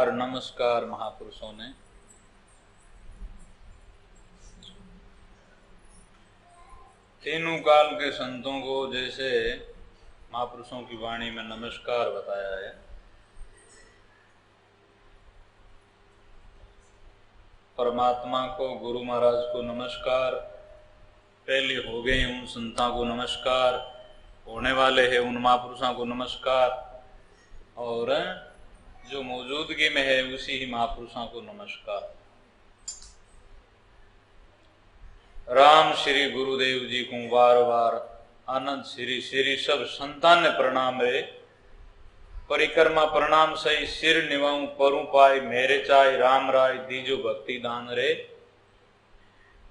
बार नमस्कार महापुरुषों ने तीनों काल के संतों को जैसे महापुरुषों की वाणी में नमस्कार बताया है, परमात्मा को, गुरु महाराज को नमस्कार, पहले हो गए उन संतों को नमस्कार, होने वाले हैं उन महापुरुषों को नमस्कार, और जो मौजूदगी में है उसी ही महापुरुषों को नमस्कार। राम श्री गुरुदेव जी को बार बार आनंद श्री श्री सब संतान ने प्रणाम रे, परिक्रमा प्रणाम सही सिर निवाऊं परु पाए मेरे चाय राम राय दीजो भक्ति दान रे,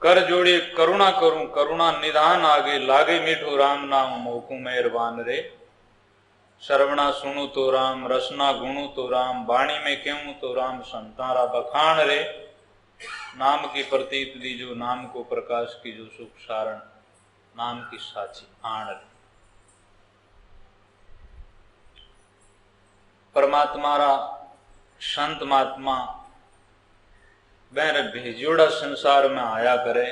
कर जोड़े करुणा करूं करुणा निधान आगे लागे मीठो राम नाम मोकू मेहरबान रे, श्रवणा सुनु तो राम रसना गुणु तो राम वाणी में क्यों तो राम संतारा बखान रे, नाम की प्रतीत दीजो नाम को प्रकाश की जो सुख सारण नाम की साची आण रे। परमात्मा रा संत महात्मा बहर भेजोड़ा संसार में आया करे,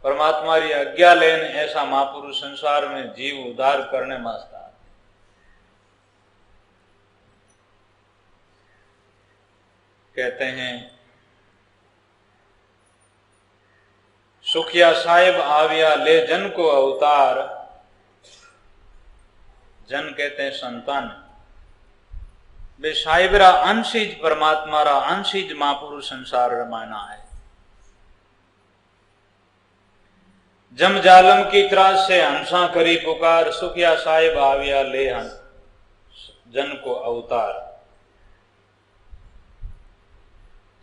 परमात्मा री आज्ञा लेने ऐसा महापुरुष संसार में जीव उद्धार करने मास्ता। कहते हैं सुखिया साहेब आविया ले जन को अवतार, जन कहते हैं संतान, वे साहिबरा अंशीज परमात्मा रा अंशीज महापुरुष संसार रमाना है। जम जालम की त्रास से हंसा करी पुकार, सुखिया साहिब आविया ले जन को अवतार।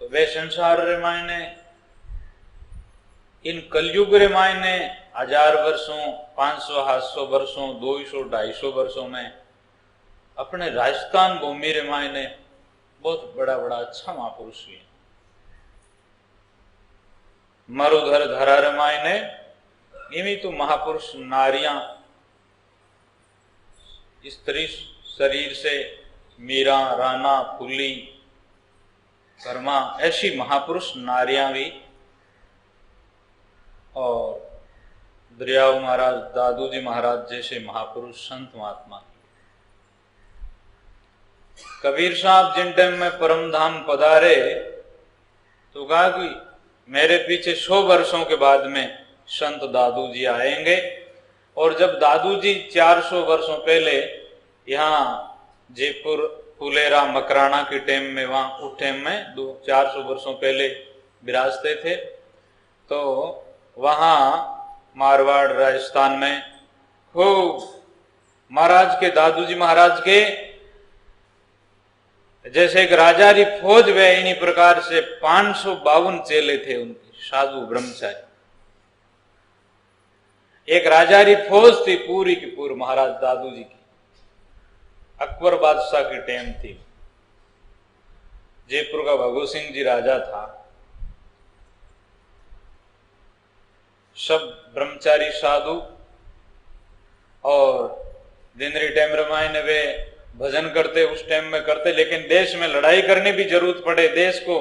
तो वे संसार रे मायने इन कलयुग रे मायने 1000 वर्षों 500 700 वर्षों 200 250 वर्षों में अपने राजस्थान भूमि रे मायने बहुत बड़ा बड़ा अच्छा महापुरुष हुए। मरुधर धरा रे मायने इमी तो महापुरुष नारियां स्त्री शरीर से मीरा राना फुली कर्मा ऐसी महापुरुष नारियां भी, और दरियाव महाराज दादू जी महाराज जैसे महापुरुष संत महात्मा। कबीर साहब जिन टाइम में परम धाम पधारे तो कहा कि मेरे पीछे 100 वर्षों के बाद में संत दादू जी आएंगे, और जब दादू जी 400 वर्षों पहले यहाँ जयपुर फुलेरा मकराना के टाइम में वहां उस टाइम में 400 वर्षों पहले विराजते थे, तो वहां मारवाड़ राजस्थान में खूब महाराज के दादू जी महाराज के जैसे एक राजा री फौज वे इन्हीं प्रकार से 552 चेले थे उनके साधु ब्रह्मचारी। एक राजा री फौज थी पूरी की पूरी महाराज दादू जी की, अकबर बादशाह की टाइम थी। जयपुर का भगू सिंह जी राजा था, सब ब्रह्मचारी साधु, और दिनरी टाइम रामायण वे भजन करते उस टाइम में करते, लेकिन देश में लड़ाई करने भी जरूरत पड़े, देश को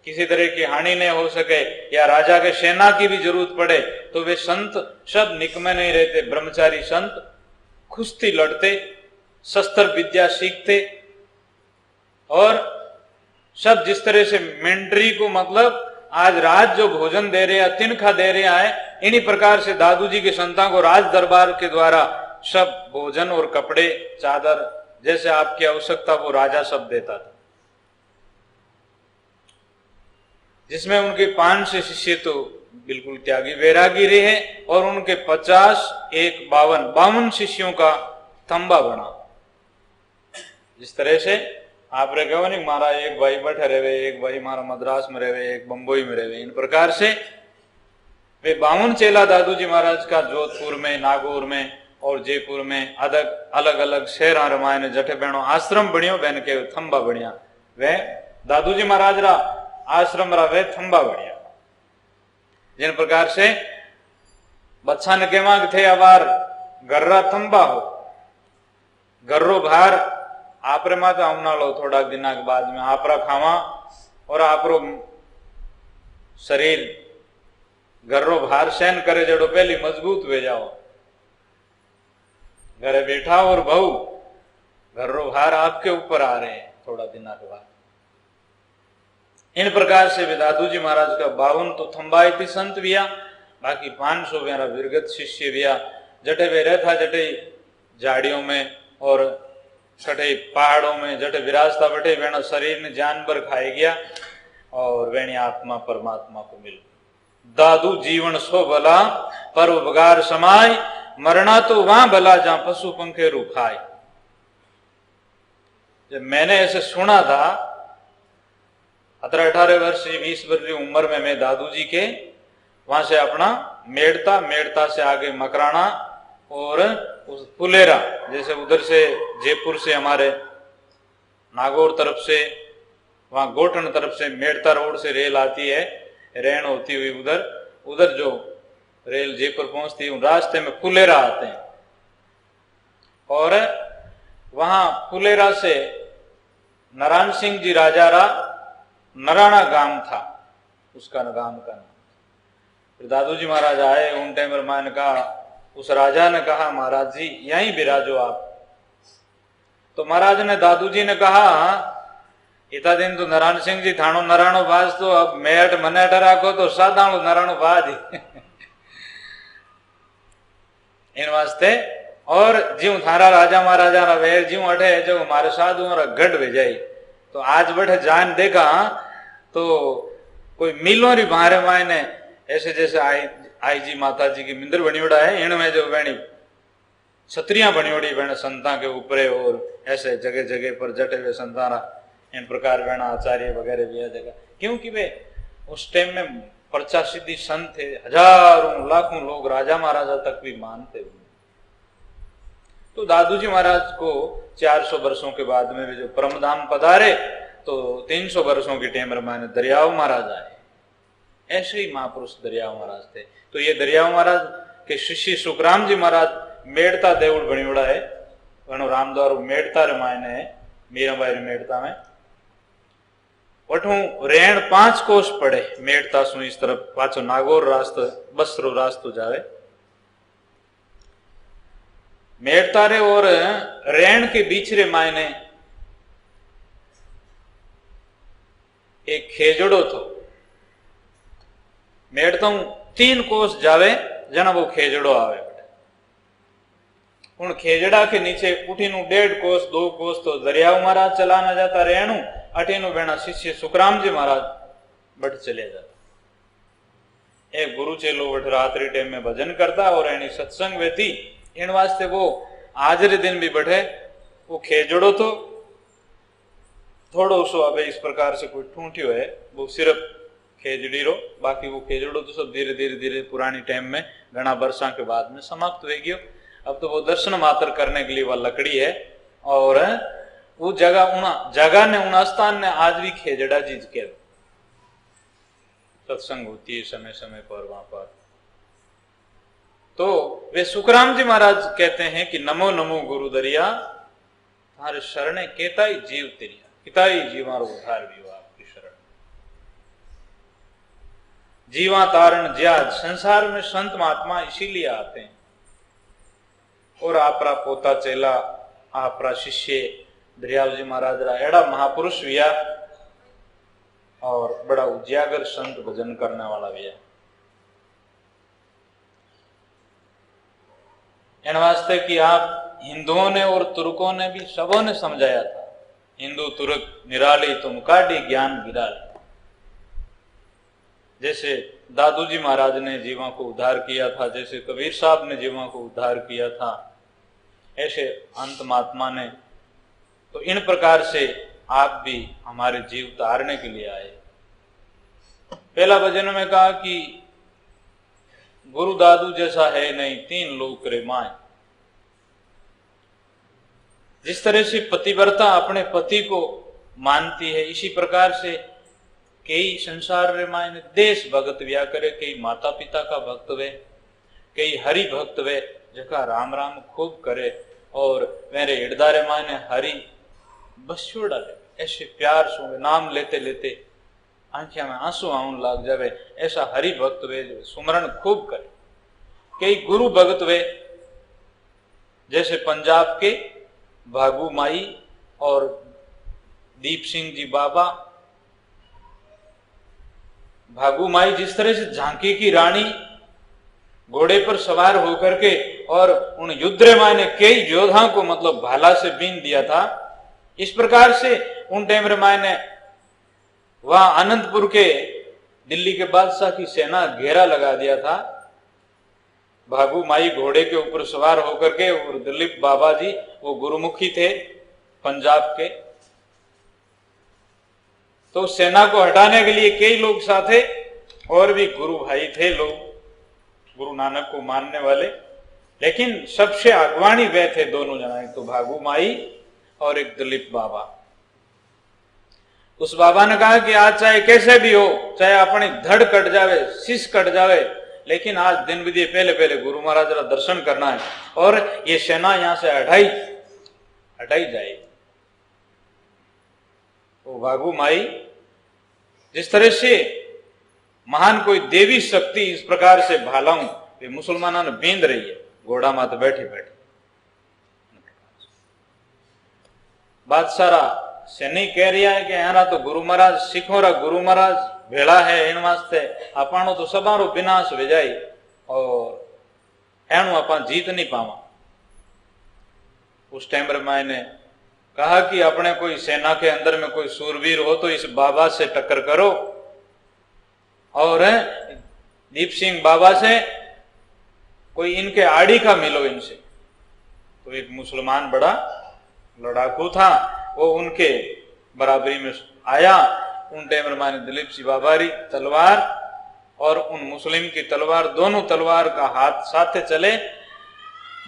किसी तरह की हानि नहीं हो सके या राजा के सेना की भी जरूरत पड़े, तो वे संत सब निकमे नहीं रहते। ब्रह्मचारी संत कुश्ती लड़ते, शस्त्र विद्या सीखते, और सब जिस तरह से मेंढरी को मतलब आज राज जो भोजन दे रहे हैं तिनखा दे रहे हैं, इन्हीं प्रकार से दादू जी के संतान को राज दरबार के द्वारा सब भोजन और कपड़े चादर जैसे आपकी आवश्यकता वो राजा सब देता था। जिसमें उनके 500 शिष्य तो बिल्कुल त्यागी वैरागी रहे, और उनके 52 शिष्यों का थंबा बना। जिस तरह से आप रे कहो नहीं मारा एक भाई बैठे रहे, एक भाई मारा मद्रास में रहे, एक बंबई में रहे, इन प्रकार से वे 52 चेला दादू जी महाराज का जोधपुर में, नागौर में और जयपुर में अलग अलग शहर रमायण जठे बहनों आश्रम बनियो बहन के थंबा बनिया। वे दादू जी महाराज रा आश्रम रा वे थंबा बनिया। जिन प्रकार से बच्चा ने केवा थे अबार गर्रा थंबा हो, गर्रो भार आपरे माता आमना लो थोड़ा दिन के बाद में आपरा खावा और आपरो शरीर घरो भार सहन करे जड़ो पहली मजबूत हो जाओ। घरे बैठा और बहु घरो भार आपके ऊपर आ रहे हैं थोड़ा दिन के बाद। इन प्रकार से वे दादू जी महाराज का 52 तो थम्बाई थी संत बिया, बाकी 500 मेरा विरगत शिष्य बिया। जटे वे रहता जटे झाड़ियों में और छठे पहाड़ों में जटे विराजता बैठे वेणा शरीर ने जानवर खाए गया और वेणी आत्मा परमात्मा को मिल। दादू जीवन सो भला पर उपगार समाय, मरना तो वहां भला जहां पशु पंखे रुखाए। जब मैंने ऐसे सुना था 17-18 वर्ष 20 वर्ष की उम्र में मैं दादू जी के वहां से अपना मेड़ता से आगे मकराना और उस पुलेरा, जैसे उधर से जयपुर से हमारे नागौर तरफ से वहां गोटन तरफ से मेड़ता रोड से रेल आती है, रेन होती हुई उधर जो रेल जयपुर पहुंचती है रास्ते में फुलेरा आते हैं और वहां फुलेरा से नारायण सिंह जी राजारा नराना गांव था, उसका गांव का नाम। फिर दादू जी महाराज आए उन टाइम पर मैंने कहा, उस राजा ने कहा महाराज जी यहीं बिराजो आप। तो महाराज ने दादू जी ने कहा इतना दिन तो नारायण सिंह जी थानो नराणो बाज, तो अब मेट मनेट राखो तो साधाणो नराणो बाज इन वास्ते। और जीव थारा राजा महाराजा रा वेर जीव अठे जो हमारे साधु गढ़ वे जाई। तो आज बैठे जान देखा तो कोई मिलो री भारे मायने ऐसे जैसे आई जी माता जी की मिंदर बनियोड़ा है, इनमें जो वेणी छतरियां बनियोड़ी वेण संता के ऊपरे और ऐसे जगह जगह पर जटे हुए संताना इन प्रकार वेणा आचार्य वगैरह भी जगह, क्योंकि वे उस टाइम में प्रचा सिद्धि संत थे, हजारों लाखों लोग राजा महाराजा तक भी मानते हुए। तो दादू जी महाराज को 400 वर्षों के बाद में भी जो परमधाम पधारे तो 300 वर्षों की टेमर माने दरियाव महाराज आए। ऐसे ही महापुरुष दरियाव महाराज थे। तो ये दरियाव महाराज के शिष्य सुखराम जी महाराज मेड़ता देवड़ बनियोड़ा है, वनो रामद्वार मेड़ता रे मायने है, मीराबाई मेड़ता में वठू रेण 5 कोस पड़े मेड़ता सु इस तरफ पाछो नागौर रास्तो बसरो रास्तो जावे। मेड़ता रे और रेण के बीच रे मायने एक खेजड़ो थो। मेड़ता 3 कोस जावे जना वो खेजड़ो आवे। उन खेजड़ा के नीचे उठीनु 1.5 कोस 2 कोस तो दरियाव महाराज चलाना जाता रेणु, अठीनु बेना शिष्य सुखराम जी महाराज बट चले जाता। एक गुरु चेलो बट रात्रि टाइम में भजन करता और एनी सत्संग वेती। इन वास्ते वो आज रे दिन भी बैठे वो खेजड़ो तो थोड़ो सो अब इस प्रकार से कोई ठूंठियो है, वो सिर्फ खेजड़ी रो, बाकी वो खेजड़ो तो सब धीरे धीरे धीरे पुरानी टाइम में घना वर्षा के बाद में समाप्त हो गयो। अब तो वो दर्शन मात्र करने के लिए वह लकड़ी है और वो जगह ने उन स्थान ने आज भी खेजड़ा जीज के सत्संग होती है समय समय पर वहां पर। तो वे सुखराम जी महाराज कहते हैं कि नमो नमो गुरु दरिया थारे शरणे केताई जीव तेरिया, किताई जीवारो उद्धार भी आपकी शरण। जीवा तारण ज्याद, संसार में संत महात्मा इसीलिए आते हैं। और आपरा पोता चेला आपरा शिष्य दरियाव जी महाराज रा एड़ा महापुरुष विया और बड़ा उजागर संत भजन करने वाला विया। इन वास्ते कि आप हिंदुओं ने और तुर्कों ने भी सबों ने समझाया था, हिंदू तुर्क निराली तुम काटी ज्ञान गिराली। जैसे दादू जी महाराज ने जीवों को उद्धार किया था, जैसे कबीर साहब ने जीवों को उद्धार किया था, ऐसे अंत महात्मा ने। तो इन प्रकार से आप भी हमारे जीव तारने के लिए आए। पहला भजन में कहा कि गुरु दादू जैसा है नहीं 3 लोक रे माए। जिस तरह से पतिव्रता अपने पति को मानती है, इसी प्रकार से कई संसार रे मायने देश भगत व्या करे, कई माता पिता का भक्त वे, कई हरि भक्त वे जका राम राम खूब करे और मेरे हृदय रे मायने हरि बस छोड़ा ले, ऐसे प्यार से नाम लेते लेते आंखिया में आंसू आउन लाग जावे। ऐसा हरि भक्त वे सुमरण खूब करे। कई गुरु भक्त वे जैसे पंजाब के भागू माई और दीप सिंह जी बाबा। भागू माई जिस तरह से झांकी की रानी घोड़े पर सवार होकर के और उन युद्ध माई ने कई योद्धा को मतलब भाला से बीन दिया था, इस प्रकार से उन टाइम माई ने वहां आनंदपुर के दिल्ली के बादशाह की सेना घेरा लगा दिया था। भागू माई घोड़े के ऊपर सवार होकर के, और दिलीप बाबा जी वो गुरुमुखी थे पंजाब के, तो सेना को हटाने के लिए कई लोग साथे और भी गुरु भाई थे लोग, गुरु नानक को मानने वाले। लेकिन सबसे अगवानी वे थे दोनों जना, एक तो भागू माई और एक दिलीप बाबा। उस बाबा ने कहा कि आज चाहे कैसे भी हो, चाहे अपनी धड़ कट जावे, शीश कट जावे, लेकिन आज दिन विधि पहले पहले गुरु महाराज का दर्शन करना है और ये सेना यहां से हटाई जाए। तो भागू माई जिस तरह से महान कोई देवी शक्ति इस प्रकार से भालाऊं वे मुसलमानों ने बींद रही है घोड़ा माते बैठे बैठे। बादशाह सैनिक कह रहा है कि यारा तो गुरु महाराज सिखो रा गुरु महाराज भेड़ा है, इन वास्ते अपानो तो सबारो विनाश हो जाए और एनु अपा जीत नहीं पावा। उस टाइम पर मैंने कहा कि अपने कोई सेना के अंदर में कोई सूरवीर हो तो इस बाबा से टक्कर करो, और दीप सिंह बाबा से कोई इनके आड़ी का मिलो इनसे। तो एक मुसलमान बड़ा लड़ाकू था, वो उनके बराबरी में आया। उन टाइम माने दिलीप सिंह बाबारी तलवार और उन मुस्लिम की तलवार, दोनों तलवार का हाथ साथे चले।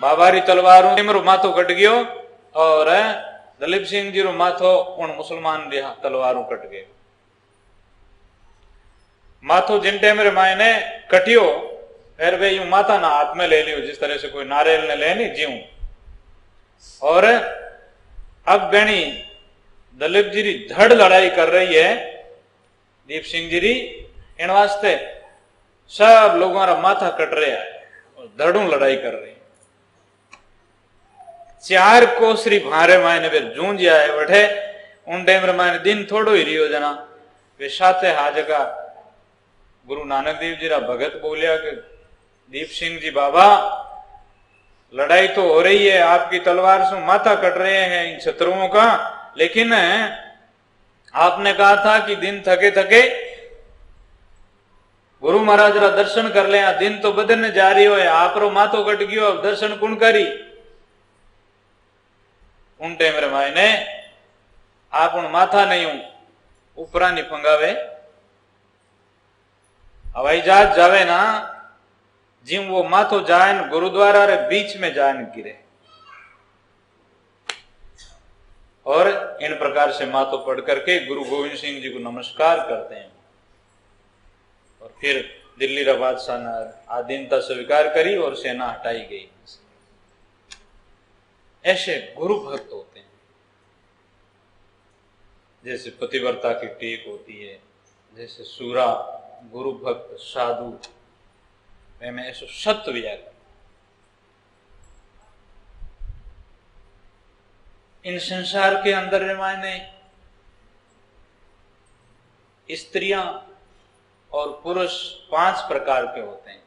बाबारी तलवार माथो कट गयो और दलीप सिंह जी रो माथो उन मुसलमान री तलवारों कट गए। माथो जिन टाइम मायने कटियो फिर वे यूं माथा ना हाथ में ले लियो, जिस तरह से कोई नारियल ने ले नहीं जीव। और अब बेणी दलीप जी री धड़ लड़ाई कर रही है दीप सिंह जी री, इन वास्ते सब लोगों का माथा कट रहा है और धड़ों लड़ाई कर रही है। 4 कोसरी भारे मायने वे जूंज आए बैठे। उन टाइम मायने दिन थोड़ो ही रियो जना वे साथे हाज का गुरु नानक देव जी रा भगत बोलिया कि दीप सिंह जी बाबा लड़ाई तो हो रही है, आपकी तलवार से माथा कट रहे हैं इन शत्रुओं का, लेकिन आपने कहा था कि दिन थके थके गुरु महाराज रा दर्शन कर ले, दिन तो बदलने जा रही हो, आप रो माथो कट गयो, अब दर्शन कौन करी। उन टाइम रे मायने आप उन माथा नहीं ऊपरा नहीं फंगावे, हवाई जहाज जावे ना जिम वो माथो जाए गुरुद्वारा रे बीच में जाए गिरे, और इन प्रकार से माथो पढ़ करके गुरु गोविंद सिंह जी को नमस्कार करते हैं। और फिर दिल्ली रा बादशाह ने आधीनता स्वीकार करी और सेना हटाई गई। ऐसे गुरु भक्त होते हैं, जैसे पतिव्रता की टेक होती है, जैसे सूरा गुरु भक्त साधु में ऐसो सत्य व्याग। इन संसार के अंदर मायने स्त्रियां और पुरुष 5 प्रकार के होते हैं।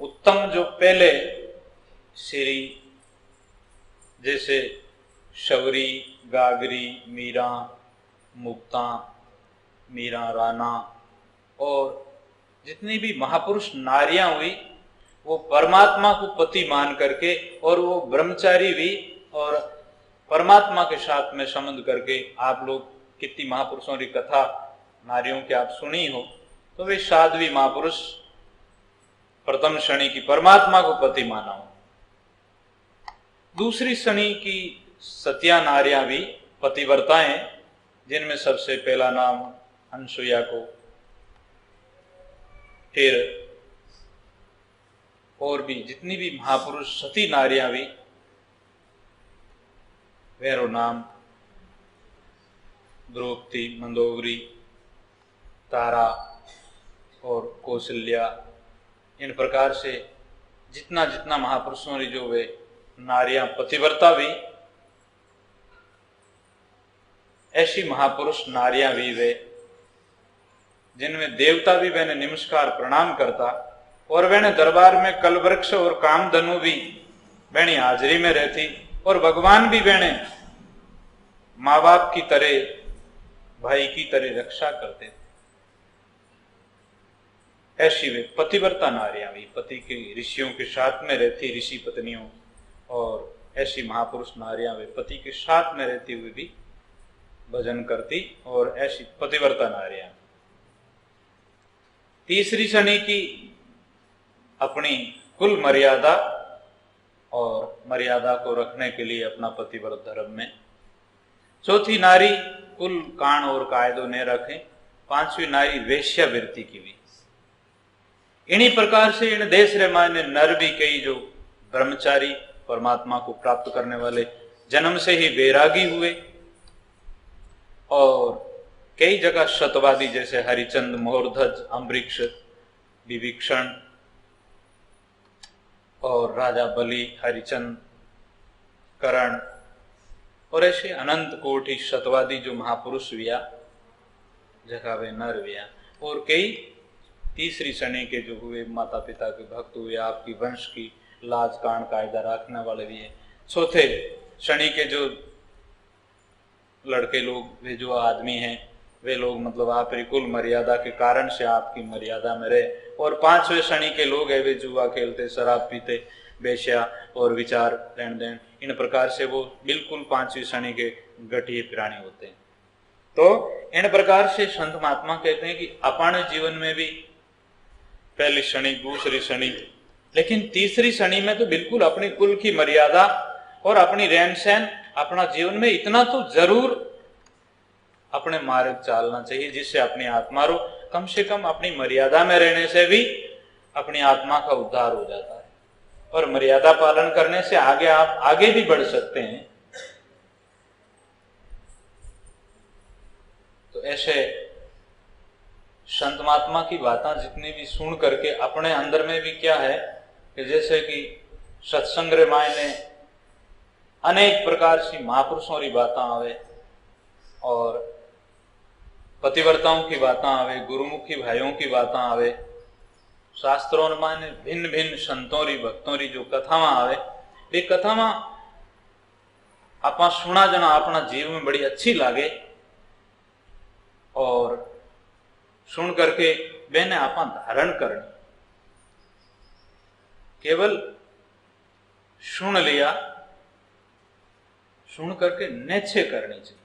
उत्तम जो पहले श्री जैसे शबरी, गागरी, मीरा, मुक्ता, मीरा, राना और जितनी भी महापुरुष नारियां हुई वो परमात्मा को पति मान करके, और वो ब्रह्मचारी भी और परमात्मा के साथ में संबंध करके, आप लोग कितनी महापुरुषों की कथा नारियों की आप सुनी हो, तो वे साध्वी महापुरुष प्रथम श्रेणी की परमात्मा को पति माना हो। दूसरी श्रेणी की सत्या नारियां भी पतिव्रताएं, जिनमें सबसे पहला नाम अनसुया को, फिर और भी जितनी भी महापुरुष सती नारियां भी वेरो नाम, द्रौपदी, मंदोदरी, तारा और कौशल्या, इन प्रकार से जितना जितना महापुरुषों री जो वे नारियां पतिव्रता भी, ऐसी महापुरुष नारियां भी वे जिनमें देवता भी मैंने नमस्कार प्रणाम करता, और मैंने दरबार में कलवृक्ष और कामधनु भी मैंने हाजिरी में रहती, और भगवान भी मैंने माँ बाप की तरह, भाई की तरह रक्षा करते थे। ऐसी वे पतिव्रता नारियां भी, पति के ऋषियों के साथ में रहती ऋषि पत्नियों, और ऐसी महापुरुष नारियां वे पति के साथ में रहती हुई भी भजन करती, और ऐसी पतिव्रता नारियां। तीसरी शनि की अपनी कुल मर्यादा, और मर्यादा को रखने के लिए अपना पतिव्रत धर्म में। चौथी नारी कुल कान और कायदों ने रखे। पांचवी नारी वेश्यावृत्ति की भी। इन्हीं प्रकार से इन देश रे मायने नर भी कई जो ब्रह्मचारी परमात्मा को प्राप्त करने वाले जन्म से ही वैरागी हुए, और कई जगह सतवादी जैसे हरिचंद, मोरध्वज, अम्बरीक्ष, विभीषण और राजा बलि, हरिचंद, करण, और ऐसे अनंत कोटि सतवादी जो महापुरुष हुआ, जगह वे नर हुआ। और कई तीसरी शनि के जो हुए माता पिता के भक्त हुए, आपकी वंश की लाज कान कायदा रखने वाले भी है। चौथे शनि के जो लड़के लोग, वे जो आदमी हैं, वे लोग मतलब आपकी कुल मर्यादा के कारण से आपकी मर्यादा में रहे। और पांचवें शनि के लोग है वे जुआ खेलते, शराब पीते, बेश्या और विचार लेन देन, इन प्रकार से वो बिल्कुल पांचवी शनि के गठिए प्राणी होते हैं। तो इन प्रकार से संत महात्मा कहते हैं कि अपने जीवन में भी पहली शनि, दूसरी शनि, लेकिन तीसरी शनि में तो बिल्कुल अपनी कुल की मर्यादा और अपनी रहन सहन, अपना जीवन में इतना तो जरूर अपने मार्ग चालना चाहिए जिससे अपनी आत्मा रो कम से कम अपनी मर्यादा में रहने से भी अपनी आत्मा का उद्धार हो जाता है। और मर्यादा पालन करने से आगे आप आगे भी बढ़ सकते हैं। तो ऐसे संत महात्मा की बातें जितनी भी सुन करके अपने अंदर में भी क्या है कि जैसे कि सत्संग रे मायने अनेक प्रकार की महापुरुषों की बातें आवे, और पतिव्रताओं की बातें आवे, गुरुमुखी भाइयों की बातें आवे, शास्त्रों माने भिन्न भिन्न संतों री भक्तों री जो कथावां आवे, वे कथावां आपा सुना जना अपना जीवन में बड़ी अच्छी लागे, और सुन करके मैंने आपा धारण करनी। केवल सुन लिया, सुन करके नेछे करनी चाहिए।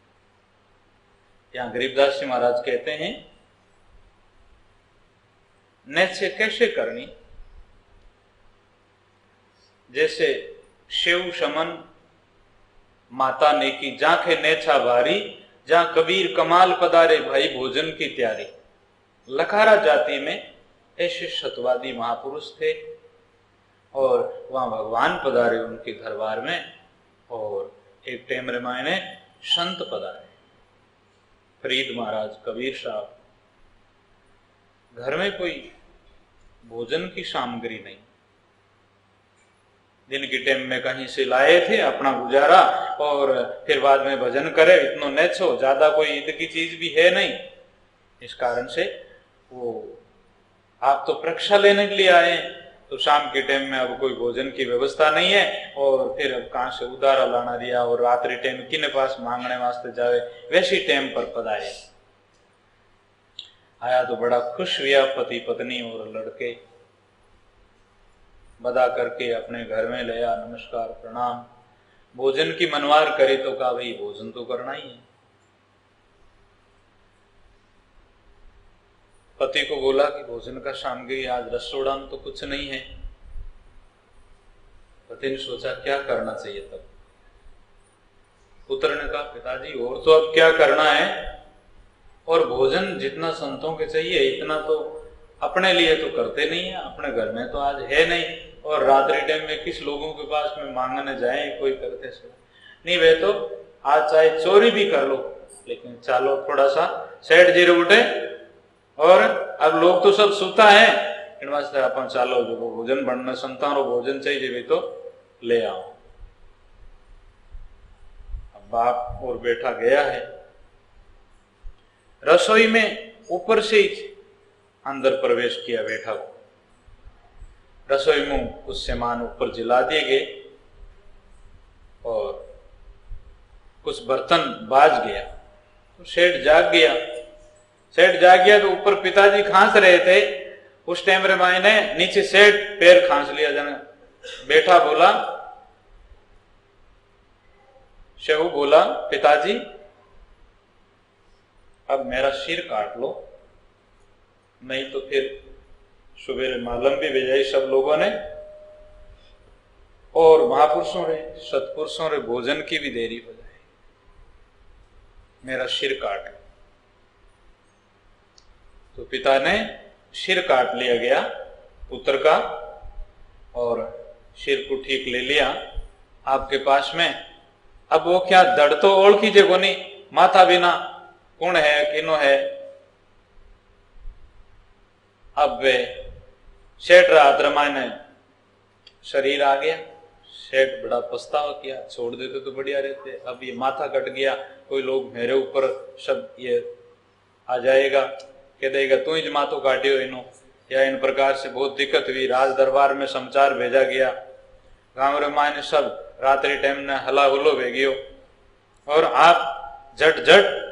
यहां गरीबदास जी महाराज कहते हैं नेछे कैसे करनी, जैसे शिव समन माता ने की जांखे नेछा भारी, जहां कबीर कमाल पधारे भाई भोजन की तैयारी। लखारा जाति में ऐसे सतवादी महापुरुष थे, और वहां भगवान पधारे उनके दरबार में, और एक टाइम रे मायने संत पधारे, फरीद महाराज, कबीर साहब। घर में कोई भोजन की सामग्री नहीं, दिन के टाइम में कहीं से लाए थे अपना गुजारा, और फिर बाद में भजन करे, इतना नेछो, ज्यादा कोई ईद की चीज भी है नहीं। इस कारण से वो आप तो परीक्षा लेने के लिए आए, तो शाम के टाइम में अब कोई भोजन की व्यवस्था नहीं है, और फिर अब कहां से उधारा लाना दिया, और रात्रि टाइम किने पास मांगने वास्ते जावे, वैसी टाइम पर पधारे। आया तो बड़ा खुश हुआ, पति पत्नी और लड़के बदा करके अपने घर में लिया, नमस्कार प्रणाम, भोजन की मनवार करे तो कहा भाई भोजन तो करना ही है। पति को बोला कि भोजन का सामग्री आज रसोड़ा में तो कुछ नहीं है। पति ने सोचा क्या करना चाहिए तब। पुत्र ने कहा पिताजी और तो अब क्या करना है, और भोजन जितना संतों के चाहिए इतना तो अपने लिए तो करते नहीं है, अपने घर में तो आज है नहीं, और रात्रि टाइम में किस लोगों के पास में मांगने जाए, कोई करते से नहीं। वे तो आज चाहे चोरी भी कर लो, लेकिन चालो थोड़ा सा सेठ जी रे उठे और अब लोग तो सब सुता है, इन वास्ते अपन चालो जो भोजन बनना संतान भोजन चाहिए भी तो ले आओ। अब बाप और बेटा गया है रसोई में, ऊपर से ही अंदर प्रवेश किया बेटा को, रसोई में कुछ सामान ऊपर जिला दिए गए और कुछ बर्तन बाज गया तो सेठ जाग गया। सेठ जाग गया तो ऊपर पिताजी खांस रहे थे, उस टाइम रे मायने नीचे सेठ पैर खांस लिया। जाने बेटा बोला, शेहू बोला, पिताजी अब मेरा सिर काट लो, नहीं तो फिर सुबह मालूम भी भेजाई सब लोगों ने और महापुरुषों रे सत्पुरुषों रे भोजन की भी देरी हो जाए, मेरा सिर काट। तो पिता ने सिर काट लिया गया पुत्र का और सिर को ठीक ले लिया आपके पास में। अब वो क्या दड़ तो ओढ़ कीजिए कोनी, माथा बिना कौन है किनो है। अब वे सेठ रात्रमा ने शरीर आ गया, सेठ बड़ा पछतावा किया, छोड़ देते तो बढ़िया रहते, अब ये माथा कट गया, कोई लोग मेरे ऊपर सब ये आ जाएगा, कह देगा तू ही माथो काटियो इनो, या इन प्रकार से बहुत दिक्कत हुई। राज दरबार में समाचार भेजा गया, गांव रे मायने सब रात्रि टाइम ने हला हुलो भेगियो और आप झट झट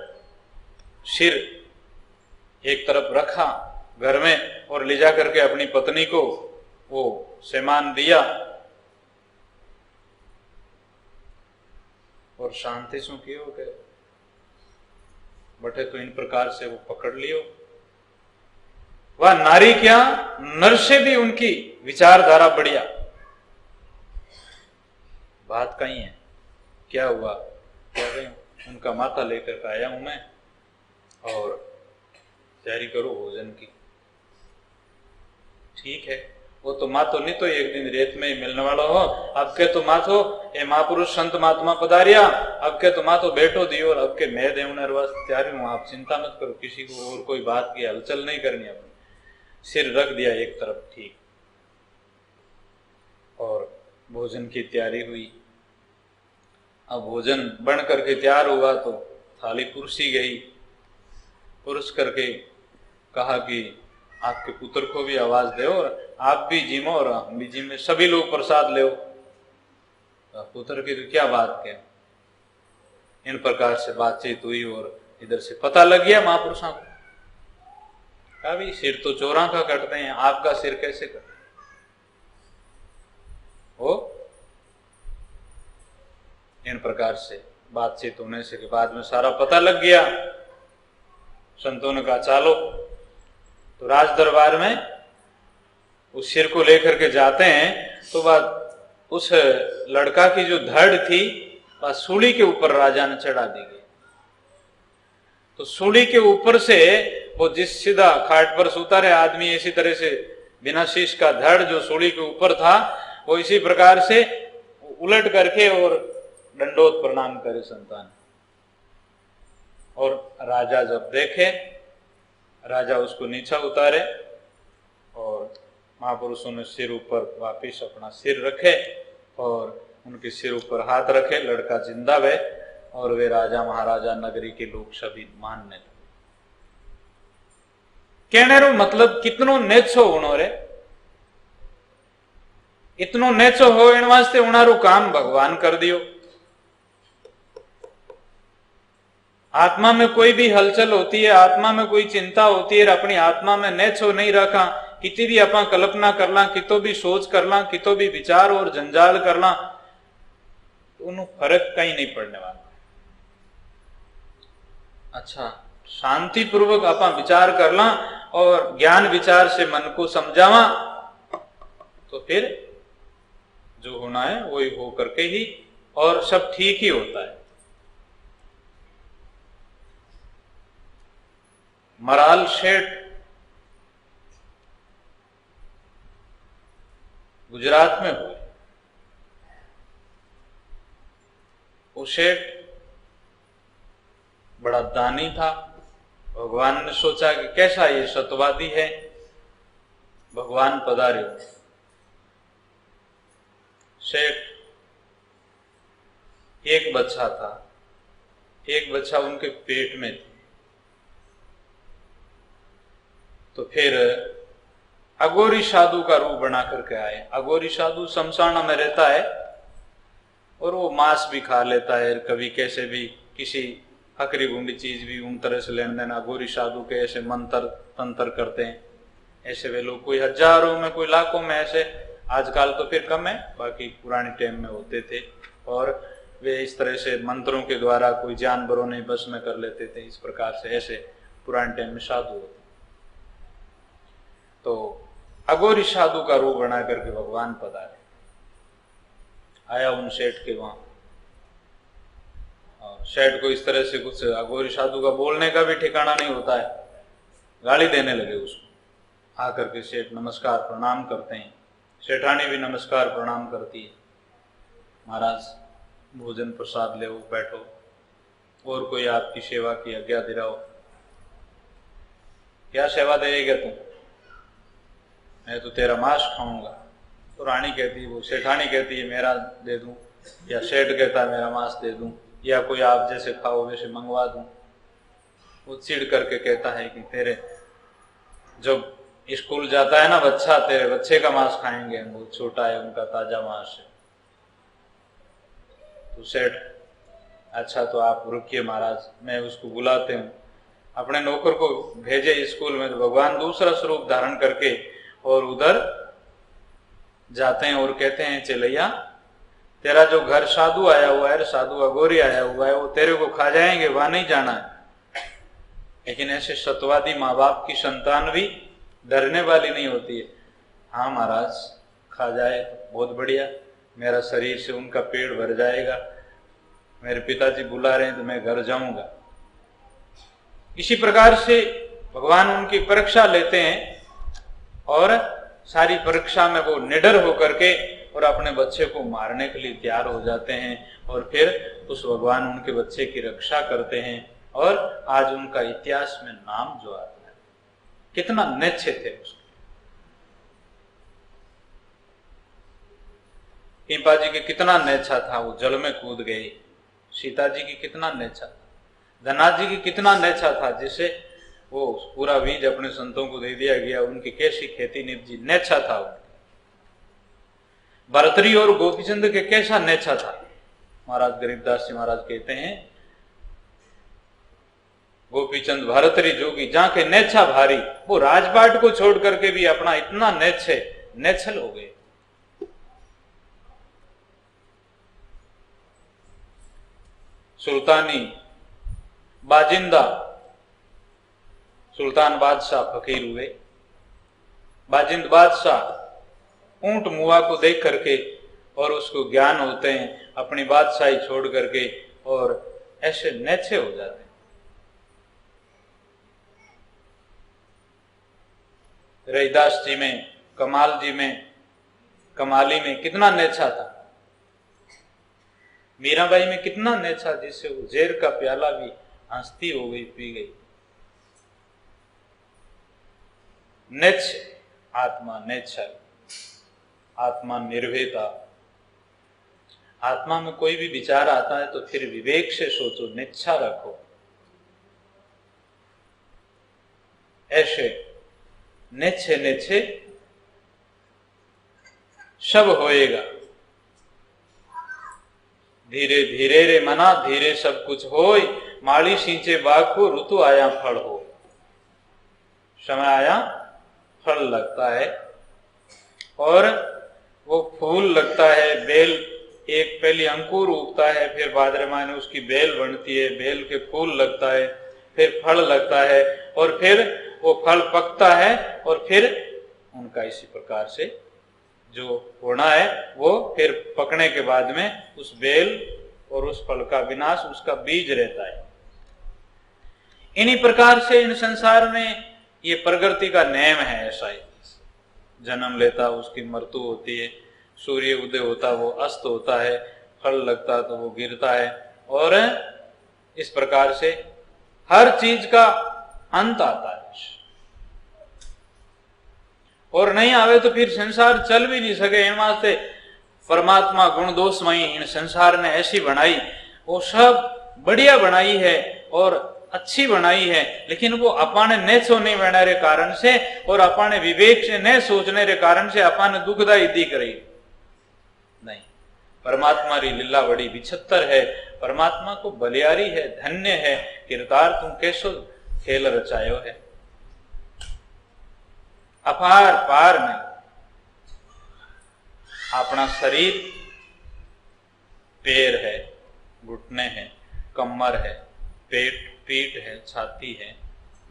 सिर एक तरफ रखा घर में और ले जा करके अपनी पत्नी को वो सामान दिया और शांति से कियो के बटे तो इन प्रकार से वो पकड़ लियो। वह नारी क्या, नर से भी उनकी विचारधारा बढ़िया। बात कहीं है, क्या हुआ, क्या गई, उनका माथा लेकर आया हूं मैं और तैयारी करो भोजन की। ठीक है, वो तो माथो नहीं तो एक दिन रेत में ही मिलने वाला हो, अब के तो माथो ए महापुरुष संत महात्मा पधारिया, अब के तो माथो बैठो दियो और अब के मैं देवनर वास्ते तैयारी हूं, आप चिंता मत करो, किसी को और कोई बात की हलचल नहीं करनी। अपने सिर रख दिया एक तरफ ठीक और भोजन की तैयारी हुई। अब भोजन बन करके तैयार हुआ तो थाली पुरुषी गई, पुरुष करके कहा कि आपके पुत्र को भी आवाज दो और आप भी जिमो और हम भी जिमे, सभी लोग प्रसाद ले। पुत्र की तो क्या बात क्या, इन प्रकार से बातचीत हुई और इधर से पता लग गया महापुरुषों को, अभी सिर तो चोरा का कटते हैं, आपका सिर कैसे कटे हो। इन प्रकार से बातचीत होने से के बाद में सारा पता लग गया। संतों ने कहा चालो, तो राज दरबार में उस सिर को लेकर के जाते हैं तो वह उस लड़का की जो धड़ थी वह सूली के ऊपर राजा ने चढ़ा दी गई। तो सूली के ऊपर से वो जिस सीधा खाट पर सोता रहे आदमी, इसी तरह से बिना शीश का धड़ जो सूली के ऊपर था वो इसी प्रकार से उलट करके और दंडोत प्रणाम करे संतान। और राजा जब देखे, राजा उसको नीचा उतारे और महापुरुषों ने सिर ऊपर वापिस अपना सिर रखे और उनके सिर ऊपर हाथ रखे, लड़का जिंदा वे और वे राजा महाराजा नगरी के लोग सभी मानने लगे। कहने रो मतलब कितनो नेचो होनो रे, इतनो नेचो हो इन वास्ते उनारो काम भगवान कर दियो। आत्मा में कोई भी हलचल होती है, आत्मा में कोई चिंता होती है, अपनी आत्मा में नेचो नहीं रखा, कितनी भी अपना कल्पना कर ला, कितो भी सोच कर ला, कितो भी विचार और जंजाल कर ला, तो उन्हें फर्क कहीं नहीं पड़ने वाला। अच्छा, शांति पूर्वक अपना विचार कर ला और ज्ञान विचार से मन को समझावा तो फिर जो होना है वही हो करके ही और सब ठीक ही होता है। मराल शेठ गुजरात में हुए। वो शेठ बड़ा दानी था। भगवान ने सोचा कि कैसा ये सत्यवादी है, भगवान पधारे। सेठ एक बच्चा था, एक बच्चा उनके पेट में था। तो फिर अघोरी साधु का रूप बना करके आए। अघोरी साधु शमशाना में रहता है और वो मांस भी खा लेता है, कभी कैसे भी किसी हकरी गुंडी चीज भी उन तरह से लेन देना। अघोरी साधु के ऐसे मंत्र तंत्र करते हैं, ऐसे वे लोग कोई हजारों में कोई लाखों में ऐसे, आजकल तो फिर कम है, बाकी पुराने टाइम में होते थे। और वे इस तरह से मंत्रों के द्वारा कोई जानवरों ने बस में कर लेते थे। इस प्रकार से ऐसे पुराने टाइम में साधु होते। तो अघोरी साधु का रूप बना करके भगवान पधारे। आया उन सेठ के वहां, और सेठ को इस तरह से कुछ, अघोरी साधु का बोलने का भी ठिकाना नहीं होता है, गाली देने लगे उसको। आकर के सेठ नमस्कार प्रणाम करते हैं, सेठानी भी नमस्कार प्रणाम करती है। महाराज भोजन प्रसाद ले, बैठो, और कोई आपकी सेवा की आज्ञा दिलाओ। क्या सेवा देगा तुम? मैं तो तेरा मांस खाऊंगा। तो रानी कहती है, वो सेठानी कहती है मेरा दे दूं, या सेठ कहता है मेरा मांस दे दूं, या कोई आप जैसे खाओ वैसे मंगवा दूं। वो चिढ़ करके कहता है कि तेरे जब स्कूल जाता है ना बच्चा, तेरे बच्चे का मांस खाएंगे, वो छोटा है उनका ताजा मांस है। तो सेठ, अच्छा तो आप रुकिए महाराज, मैं उसको बुलाते हूँ। अपने नौकर को भेजे स्कूल में। तो भगवान दूसरा स्वरूप धारण करके और उधर जाते हैं और कहते हैं चलैया, तेरा जो घर साधु आया हुआ है, साधु अघोरी आया हुआ है, वो तेरे को खा जाएंगे, वहां नहीं जाना है। लेकिन ऐसे सत्यवादी माँ बाप की संतान भी डरने वाली नहीं होती है। हाँ महाराज, खा जाए तो बहुत बढ़िया, मेरा शरीर से उनका पेट भर जाएगा, मेरे पिताजी बुला रहे हैं तो मैं घर जाऊंगा। इसी प्रकार से भगवान उनकी परीक्षा लेते हैं, और सारी परीक्षा में वो निडर होकर के और अपने बच्चे को मारने के लिए तैयार हो जाते हैं। और फिर उस भगवान उनके बच्चे की रक्षा करते हैं, और आज उनका इतिहास में नाम जो आता है, कितना नेच्छे थे उसके। पिंपा जी की कितना नेच्छा था, वो जल में कूद गए। सीता जी की कितना नेच्छा था, धनराज जी की कितना नेच्छा था, जिसे वो पूरा बीज अपने संतों को दे दिया गया। उनकी कैसी खेती निपजी, नेच्छा था उनकी। भरतरी और गोपीचंद के कैसा नेच्छा था। महाराज गरीबदास जी महाराज कहते हैं, गोपीचंद भरतरी जोगी जहां के नेच्छा भारी, वो राजपाट को छोड़ करके भी अपना इतना नेच्छल हो गए। सुल्तानी बाजिंदा सुल्तान बादशाह फकीर हुए। बाजिंद बादशाह ऊंट मुआ को देख करके और उसको ज्ञान होते हैं, अपनी बादशाही छोड़ करके और ऐसे नेच्छे हो जाते हैं। रैदास जी में, कमाल जी में, कमाली में कितना नेच्छा था। मीराबाई में कितना नेच्छा, जिससे वो जेर का प्याला भी हंसती हो गई, पी गई। नेच्छ आत्मा, नेच्छा आत्मा, निर्भयता। आत्मा में कोई भी विचार आता है तो फिर विवेक से सोचो, निच्छा रखो। ऐसे नेच्छे नेच्छे सब होएगा। धीरे धीरे रे मना, धीरे सब कुछ होय, माली सींचे बाग को, ऋतु आया फल हो। समय आया फल लगता है, और वो फूल लगता है, बेल एक पहले अंकुर उगता है, फिर भाद्रवा में उसकी बेल बनती है, बेल के फूल लगता है, फिर फल लगता है, और फिर वो फल पकता है, और फिर उनका इसी प्रकार से जो होना है वो फिर पकने के बाद में उस बेल और उस फल का विनाश, उसका बीज रहता है। इन्हीं प्रकार से इन संसार में ये प्रकृति का नियम है। ऐसा ही जन्म लेता, उसकी मृत्यु होती है, सूर्य उदय होता वो अस्त होता है, फल लगता तो वो गिरता है, और इस प्रकार से हर चीज का अंत आता है, और नहीं आवे तो फिर संसार चल भी नहीं सके। इन वास्ते परमात्मा गुण दोषमयी इन संसार ने ऐसी बनाई, वो सब बढ़िया बनाई है और अच्छी बनाई है, लेकिन वो अपाने नेचो नहीं बना रे कारण से और अपाने विवेक से न सोचने रे कारण से अपाने दुखदाई दिख रही नहीं। परमात्मा री लीला बड़ी विचित्र है, परमात्मा को बलियारी है, धन्य है, किरदार तुम कैसो खेल रचायो है, अपार पार नहीं। अपना शरीर पैर है, घुटने हैं, कमर है, पेट पीठ है, छाती है,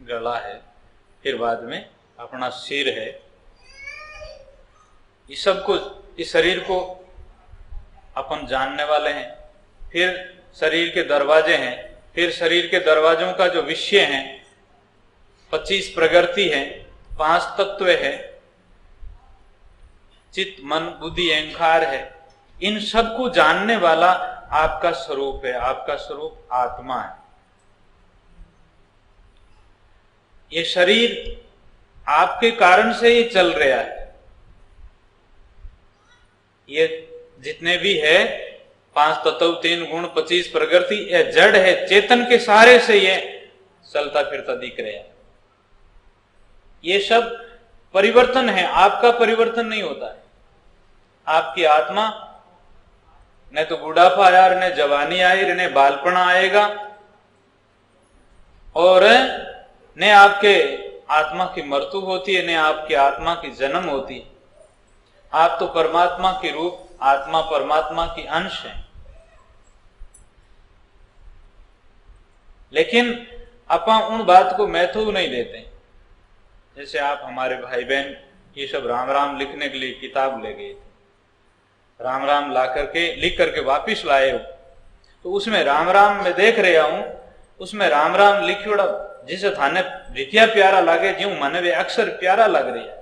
गला है, फिर बाद में अपना सिर है। इस सब को, इस शरीर को अपन जानने वाले हैं। फिर शरीर के दरवाजे हैं, फिर शरीर के दरवाजों का जो विषय है 25 प्रकृति है, 5 तत्व है, चित्त मन बुद्धि अहंकार है। इन सब को जानने वाला आपका स्वरूप है, आपका स्वरूप आत्मा है। ये शरीर आपके कारण से ही चल रहा है। ये जितने भी है 5 तत्व 3 गुण 25 प्रकृति, यह जड़ है, चेतन के सहारे से ये चलता फिरता दिख रहा है। ये सब परिवर्तन है, आपका परिवर्तन नहीं होता है। आपकी आत्मा न तो बुढ़ापा आया, न जवानी आई, न बालपना आएगा, और न आपके आत्मा की मृत्यु होती है, न आपकी आत्मा की जन्म होती है। आप तो परमात्मा के रूप, आत्मा परमात्मा की अंश है। लेकिन अपन उन बात को महत्व नहीं देते। जैसे आप हमारे भाई बहन ये सब राम राम लिखने के लिए किताब ले गए थे, राम राम ला करके लिख करके वापिस लाए हो, तो उसमें राम राम में देख रहा हूं, उसमें राम राम लिखियोड़ा जिसे थाने रितिया प्यारा लगे, ज्यों मन वे अक्षर प्यारा लग रही है।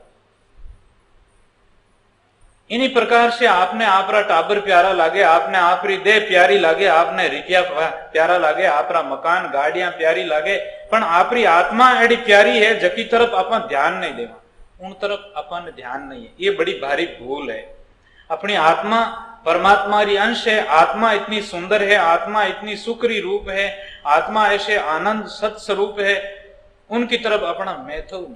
इन्हीं प्रकार से आपने आपरा टाबर प्यारा लागे, आपने आपरी देह प्यारी लागे, आपने रितिया प्यारा लागे, आपरा मकान गाड़ियां प्यारी लागे, पण आपरी आत्मा एडी प्यारी है जकी तरफ अपन ध्यान नहीं देवा, उन तरफ अपन ध्यान नहीं है। ये बड़ी भारी भूल है। अपनी आत्मा परमात्मा री अंश है, आत्मा इतनी सुंदर है, आत्मा इतनी सुखरी रूप है, आत्मा ऐसे आनंद सत्स्वरूप है, उनकी तरफ अपना महत्व नहीं।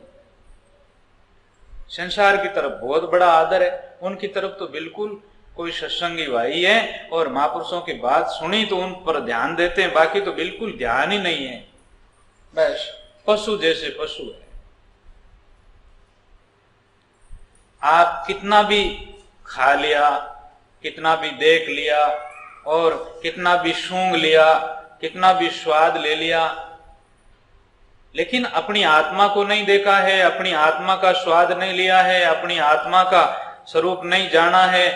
संसार की तरफ बहुत बड़ा आदर है, उनकी तरफ तो बिल्कुल कोई सत्संगी भाई है और महापुरुषों की बात सुनी तो उन पर ध्यान देते हैं, बाकी तो बिल्कुल ध्यान ही नहीं है। बस पशु जैसे पशु है। आप कितना भी खा लिया, कितना भी देख लिया और कितना भी सूंघ लिया, कितना भी स्वाद ले लिया, लेकिन अपनी आत्मा को नहीं देखा है, अपनी आत्मा का स्वाद नहीं लिया है, अपनी आत्मा का स्वरूप नहीं जाना है,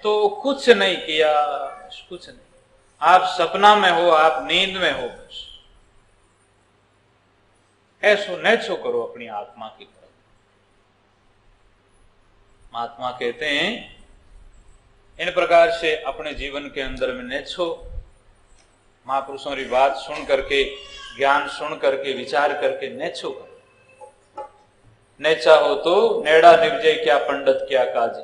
तो कुछ नहीं किया, कुछ नहीं। आप सपना में हो, आप नींद में हो, बस ऐसो नैसो करो अपनी आत्मा की तरफ। महात्मा कहते हैं इन प्रकार से अपने जीवन के अंदर में नैछो, महापुरुषों की बात सुन करके, ज्ञान सुन करके, विचार करके नैछो करो। नैचा हो तो नेड़ा निवजे क्या पंडित क्या काजी।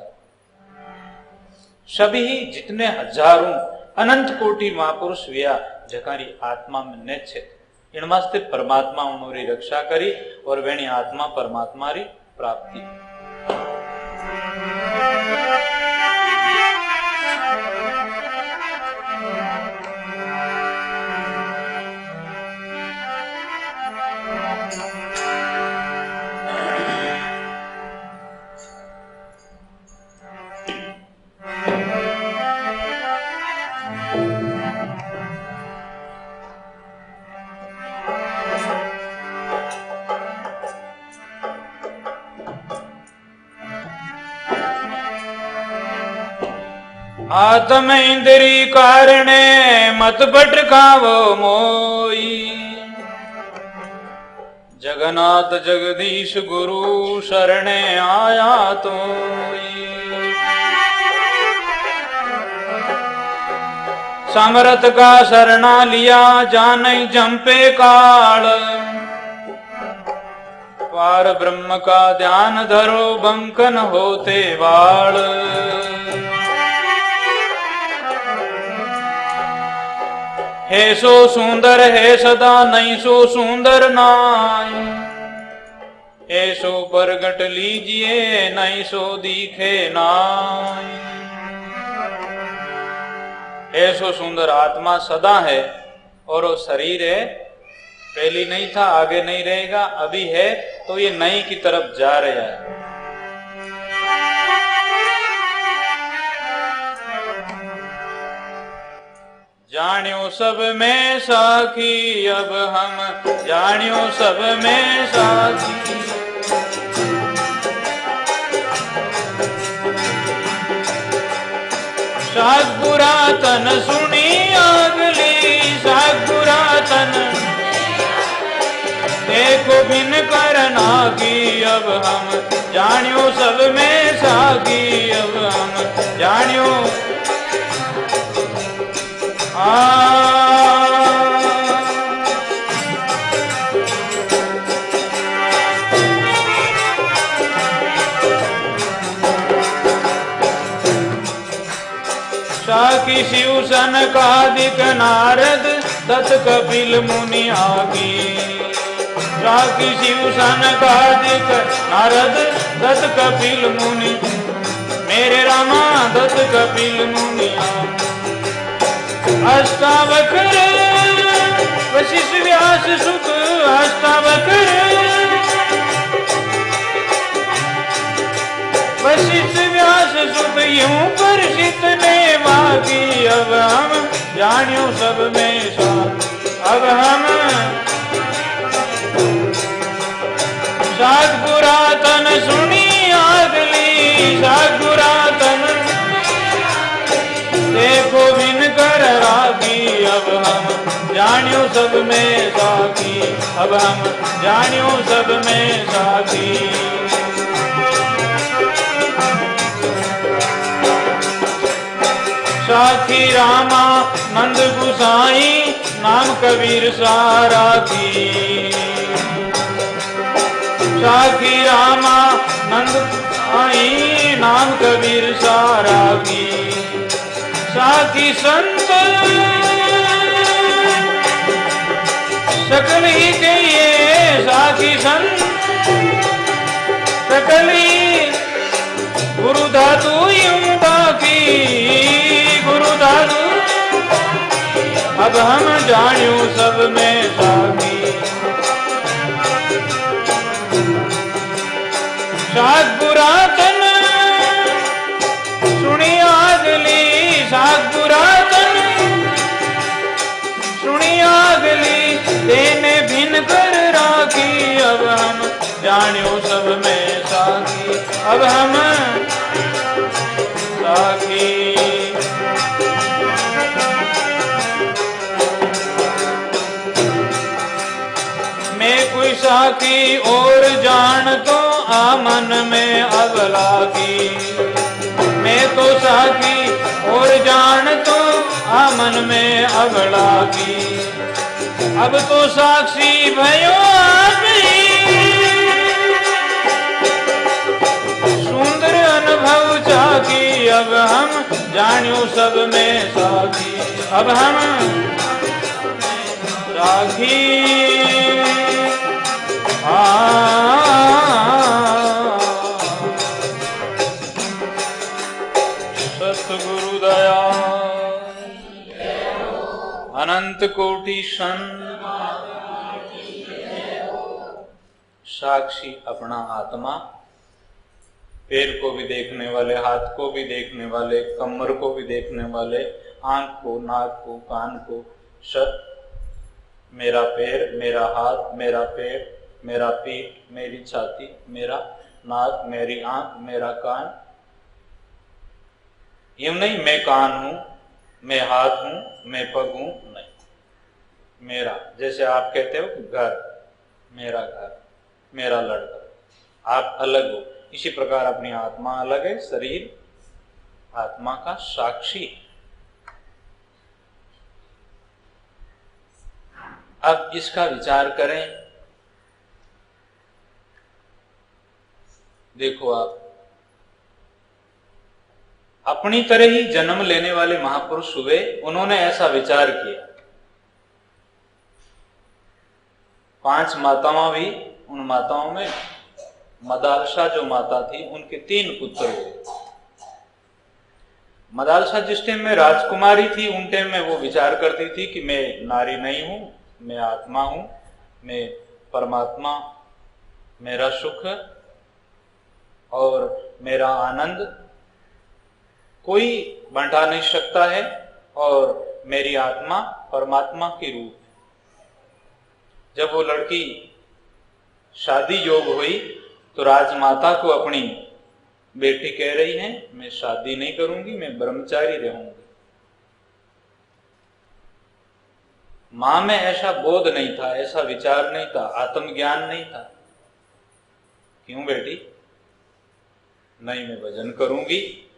सभी जितने हजारों अनंत कोटि महापुरुष व्या जकारी आत्मा में नैछे, इन वास्ते परमात्मा उनोरी रक्षा करी और वेणी आत्मा परमात्मा री प्राप्ति। आत्म इंद्री कारणे मत भटकावो मोई, जगन्नाथ जगदीश गुरु शरणे आया तोई। समरथ का शरणा लिया जानई जंपे काल, पार ब्रह्म का ध्यान धरो बंकन होते बाल। हे सो सुंदर है सदा नहीं सो सुंदर नाय, हे सो प्रगट लीजिए नहीं सो दिखे नाय। हे सो सुंदर आत्मा सदा है और वो शरीर है, पहली नहीं था आगे नहीं रहेगा, अभी है तो ये नई की तरफ जा रहा है। जान्यो सब में साखी अब हम जान्यो सब में साखी, साख पुरातन सुनी अगली, साख पुरातन देखो भिन्न करना की, अब हम जान्यो सब में साखी, अब हम जान्यो साखी शिव सनकादिक नारद तत् कपिल मुनि आगी, साखी शिव सनकादिक नारद तत् कपिल मुनि, मेरे रामा दत्त कपिल मुनि आगी। अष्टावक्र वशिष्ठ व्यास सुत, अष्टावक्र वशिष्ठ व्यास सुत यूं परिचित ने बाकी, अब हम जान्यो सब में साथ, अब हम साख पुरातन सुनी अगली, साख पुरातन देखो भिन कर रागी, अब हम जान्यो सब में साखी, अब हम जान्यो सब में साखी। साखी रामा नंद गुसाई नाम कबीर सारा की, साखी रामा नंद गुसाई नाम कबीर सारा की। साखी संत सकल ही कहिए, साखी संत सकल ही, गुरु धातु यूं बाकी, गुरु धातु अब हम जान्यो सब में साखी। साख पुरातन सुनी अगली, साख पुरातन सुनी अगली, देने भिन्न कर राखी, अब हम जान्यो सब में साखी, अब हम साखी। मैं कोई साखी और जान तो आमन में अब लागी, मैं तो साखी और जान तो आमन में अब लागी, अब तो साक्षी भयो सुंदर अनुभव चाकी, अब हम जान्यो सब में साखी, अब हम साखी। सतगुरु दया अनंत कोटि संत, साक्षी अपना आत्मा, पैर को भी देखने वाले, हाथ को भी देखने वाले, कमर को भी देखने वाले, आंख को, नाक को, कान को, सब मेरा पैर, मेरा हाथ, मेरा पैर, मेरा पीठ, मेरी छाती, मेरा नाक, मेरी आंख, मेरा कान। यूं नहीं मैं कान हूं, मैं हाथ हूं, मैं पग हूं, नहीं, मेरा। जैसे आप कहते हो घर, मेरा घर, मेरा लड़का, आप अलग हो, इसी प्रकार अपनी आत्मा अलग है, शरीर आत्मा का साक्षी। अब इसका विचार करें। देखो, आप अपनी तरह ही जन्म लेने वाले महापुरुष हुए, उन्होंने ऐसा विचार किया। 5 माताओं भी, उन माताओं में मदालसा जो माता थी, उनके 3 पुत्र हुए। मदालसा जिस टाइम में राजकुमारी थी, उन टाइम में वो विचार करती थी कि मैं नारी नहीं हूं, मैं आत्मा हूं, मैं परमात्मा, मेरा सुख और मेरा आनंद कोई बांटा नहीं सकता है, और मेरी आत्मा परमात्मा की रूप है। जब वो लड़की शादी योग हुई तो राजमाता को अपनी बेटी कह रही है, मैं शादी नहीं करूंगी, मैं ब्रह्मचारी रहूंगी। मां में ऐसा बोध नहीं था, ऐसा विचार नहीं था, आत्मज्ञान नहीं था। क्यों बेटी? नहीं, मैं भजन करूंगी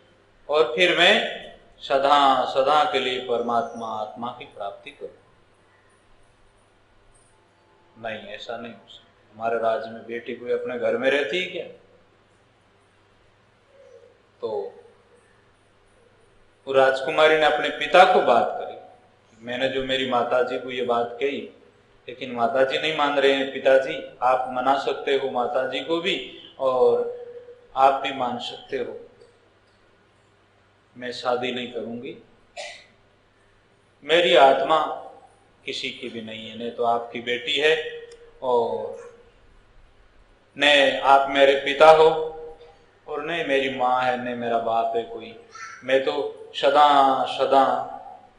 और फिर मैं सदा सदा के लिए परमात्मा आत्मा की प्राप्ति करूं। नहीं, ऐसा नहीं हो सकता। हमारे राज्य में बेटी कोई अपने घर में रहती है क्या? तो वो राजकुमारी ने अपने पिता को बात करी, मैंने जो मेरी माताजी को ये बात कही, लेकिन माताजी नहीं मान रहे हैं। पिताजी, आप मना सकते हो माताजी को भी, और आप भी मान सकते हो, मैं शादी नहीं करूंगी। मेरी आत्मा किसी की भी नहीं है, नहीं तो आपकी बेटी है और न आप मेरे पिता हो, और न मेरी माँ है, न मेरा बाप है कोई। मैं तो सदा सदा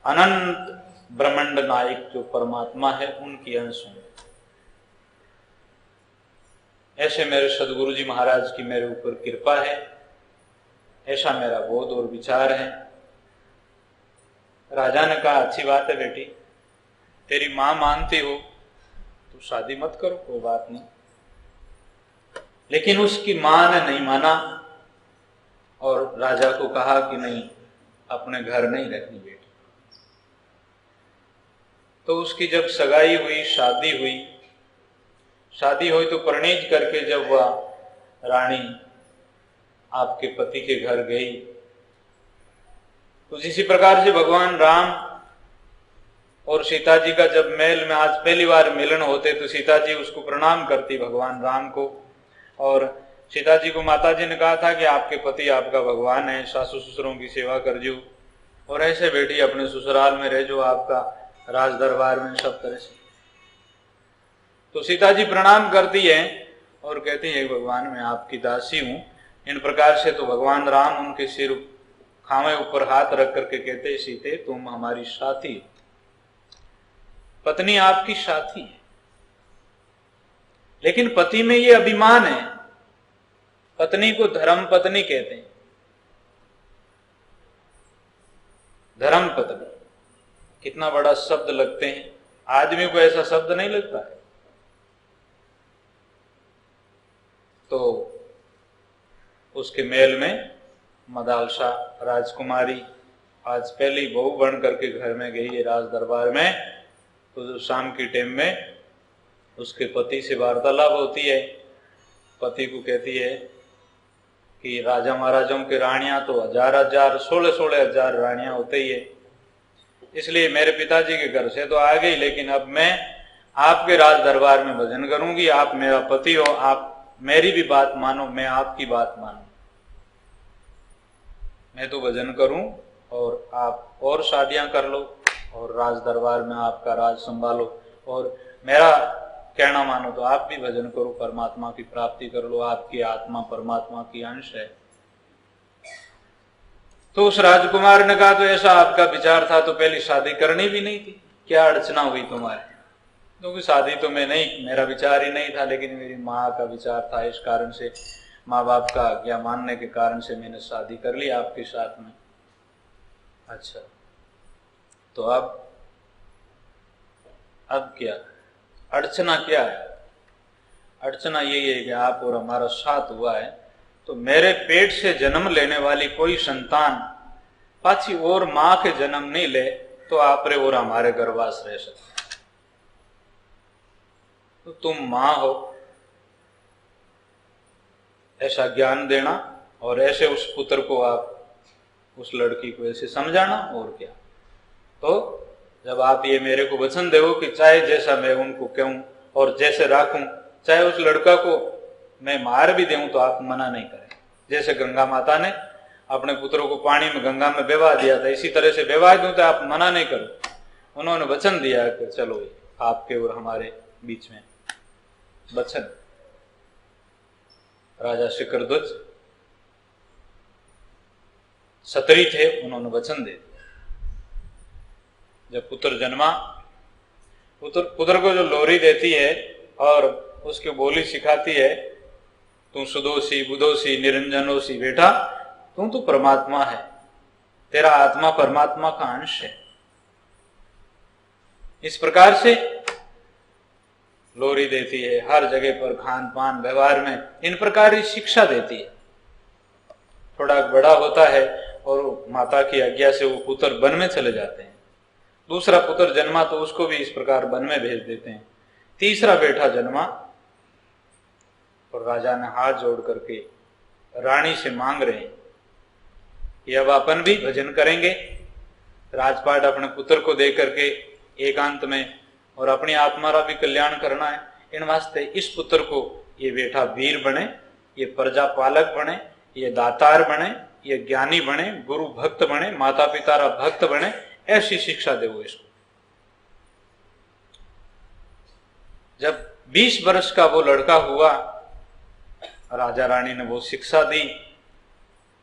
अनंत ब्रह्मांड नायक जो परमात्मा है उनकी अंश हूं। ऐसे मेरे सदगुरु जी महाराज की मेरे ऊपर कृपा है, ऐसा मेरा बोध और विचार है। राजा ने कहा, अच्छी बात है बेटी, तेरी मां मानती हो तो शादी मत करो, कोई बात नहीं। लेकिन उसकी मां ने नहीं माना और राजा को कहा कि नहीं, अपने घर नहीं रहनी बेटी। तो उसकी जब सगाई हुई, शादी हुई तो परिणीत करके जब वह रानी आपके पति के घर गई, तो इसी प्रकार से भगवान राम और सीता जी का जब मेल में आज पहली बार मिलन होते तो सीता जी उसको प्रणाम करती भगवान राम को, और सीता जी को माता जी ने कहा था कि आपके पति आपका भगवान है, सासू ससुरों की सेवा कर जो, और ऐसे बेटी अपने ससुराल में रह जो, आपका राज दरबार में सब तरह से। तो सीता जी प्रणाम करती है और कहती है, भगवान मैं आपकी दासी हूं। इन प्रकार से तो भगवान राम उनके सिर खामे ऊपर हाथ रख करके कहते, सीते तुम हमारी साथी, पत्नी आपकी साथी है। लेकिन पति में ये अभिमान है, पत्नी को धर्म पत्नी कहते हैं। धर्म पत्नी कितना बड़ा शब्द लगते हैं, आदमी को ऐसा शब्द नहीं लगता है। तो उसके मेल में मदालसा राजकुमारी आज पहली बहू बन करके घर में गई है राज दरबार में। तो शाम की टाइम में उसके पति से वार्तालाप होती है। पति को कहती है कि राजा महाराजाओं के रानियां तो 1000 16 हजार रानियां होते ही है, इसलिए मेरे पिताजी के घर से तो आ गई, लेकिन अब मैं आपके राज दरबार में भजन करूंगी। आप मेरा पति हो, आप मेरी भी बात मानो, मैं आपकी बात मानू। मैं तो भजन करूं और आप और शादियां कर लो और राज दरबार में आपका राज संभालो, और मेरा कहना मानो तो आप भी भजन करो, परमात्मा की प्राप्ति कर लो, आपकी आत्मा परमात्मा की अंश है। तो उस राजकुमार ने कहा, तो ऐसा आपका विचार था तो पहले शादी करनी भी नहीं थी, क्या अड़चना हुई तुम्हारे? क्योंकि शादी तो मैं नहीं, मेरा विचार ही नहीं था, लेकिन मेरी माँ का विचार था, इस कारण से माँ बाप का आज्ञा मानने के कारण से मैंने शादी कर ली आपके साथ में। अच्छा, तो अब क्या अड़चना क्या है? अड़चना यही है कि आप और हमारा साथ हुआ है, तो मेरे पेट से जन्म लेने वाली कोई संतान पाछी और माँ के जन्म नहीं ले तो आप रे और हमारे गर्भवास रह सकते। तो तुम मां हो, ऐसा ज्ञान देना और ऐसे उस पुत्र को आप उस लड़की को ऐसे समझाना। और क्या, तो जब आप ये मेरे को वचन दो कि चाहे जैसा मैं उनको कहूं और जैसे राखूं, चाहे उस लड़का को मैं मार भी दूं तो आप मना नहीं करें। जैसे गंगा माता ने अपने पुत्रों को पानी में गंगा में बहवा दिया था, इसी तरह से बहवा दूं तो आप मना नहीं करो। उन्होंने वचन दिया कि चलो आपके और हमारे बीच में वचन। राजा शिखरध्वज क्षत्रिय थे, उन्होंने वचन दे दिया। जब पुत्र जन्मा, पुत्र को जो लोरी देती है और उसकी बोली सिखाती है, तू सुदोषी बुदोषी निरंजनोषी, बेटा तू तो परमात्मा है, तेरा आत्मा परमात्मा का अंश है। इस प्रकार से लोरी देती है, हर जगह पर खान पान व्यवहार में इन प्रकार की शिक्षा देती है। थोड़ा बड़ा होता है और माता की आज्ञा से वो पुत्र वन में चले जाते हैं। दूसरा पुत्र जन्मा तो उसको भी इस प्रकार वन में भेज देते हैं। तीसरा बेटा जन्मा और राजा ने हाथ जोड़ करके रानी से मांग रहे हैं कि अब अपन भी भजन करेंगे, राजपाट अपने पुत्र को दे करके एकांत में, और अपनी आत्मा का भी कल्याण करना है। इन वास्ते इस पुत्र को ये बेटा वीर बने, ये प्रजा पालक बने, ये दातार बने, ये ज्ञानी बने, गुरु भक्त बने, माता पिता रा भक्त बने, ऐसी शिक्षा देवो इसको। जब 20 वर्ष का वो लड़का हुआ, राजा रानी ने वो शिक्षा दी।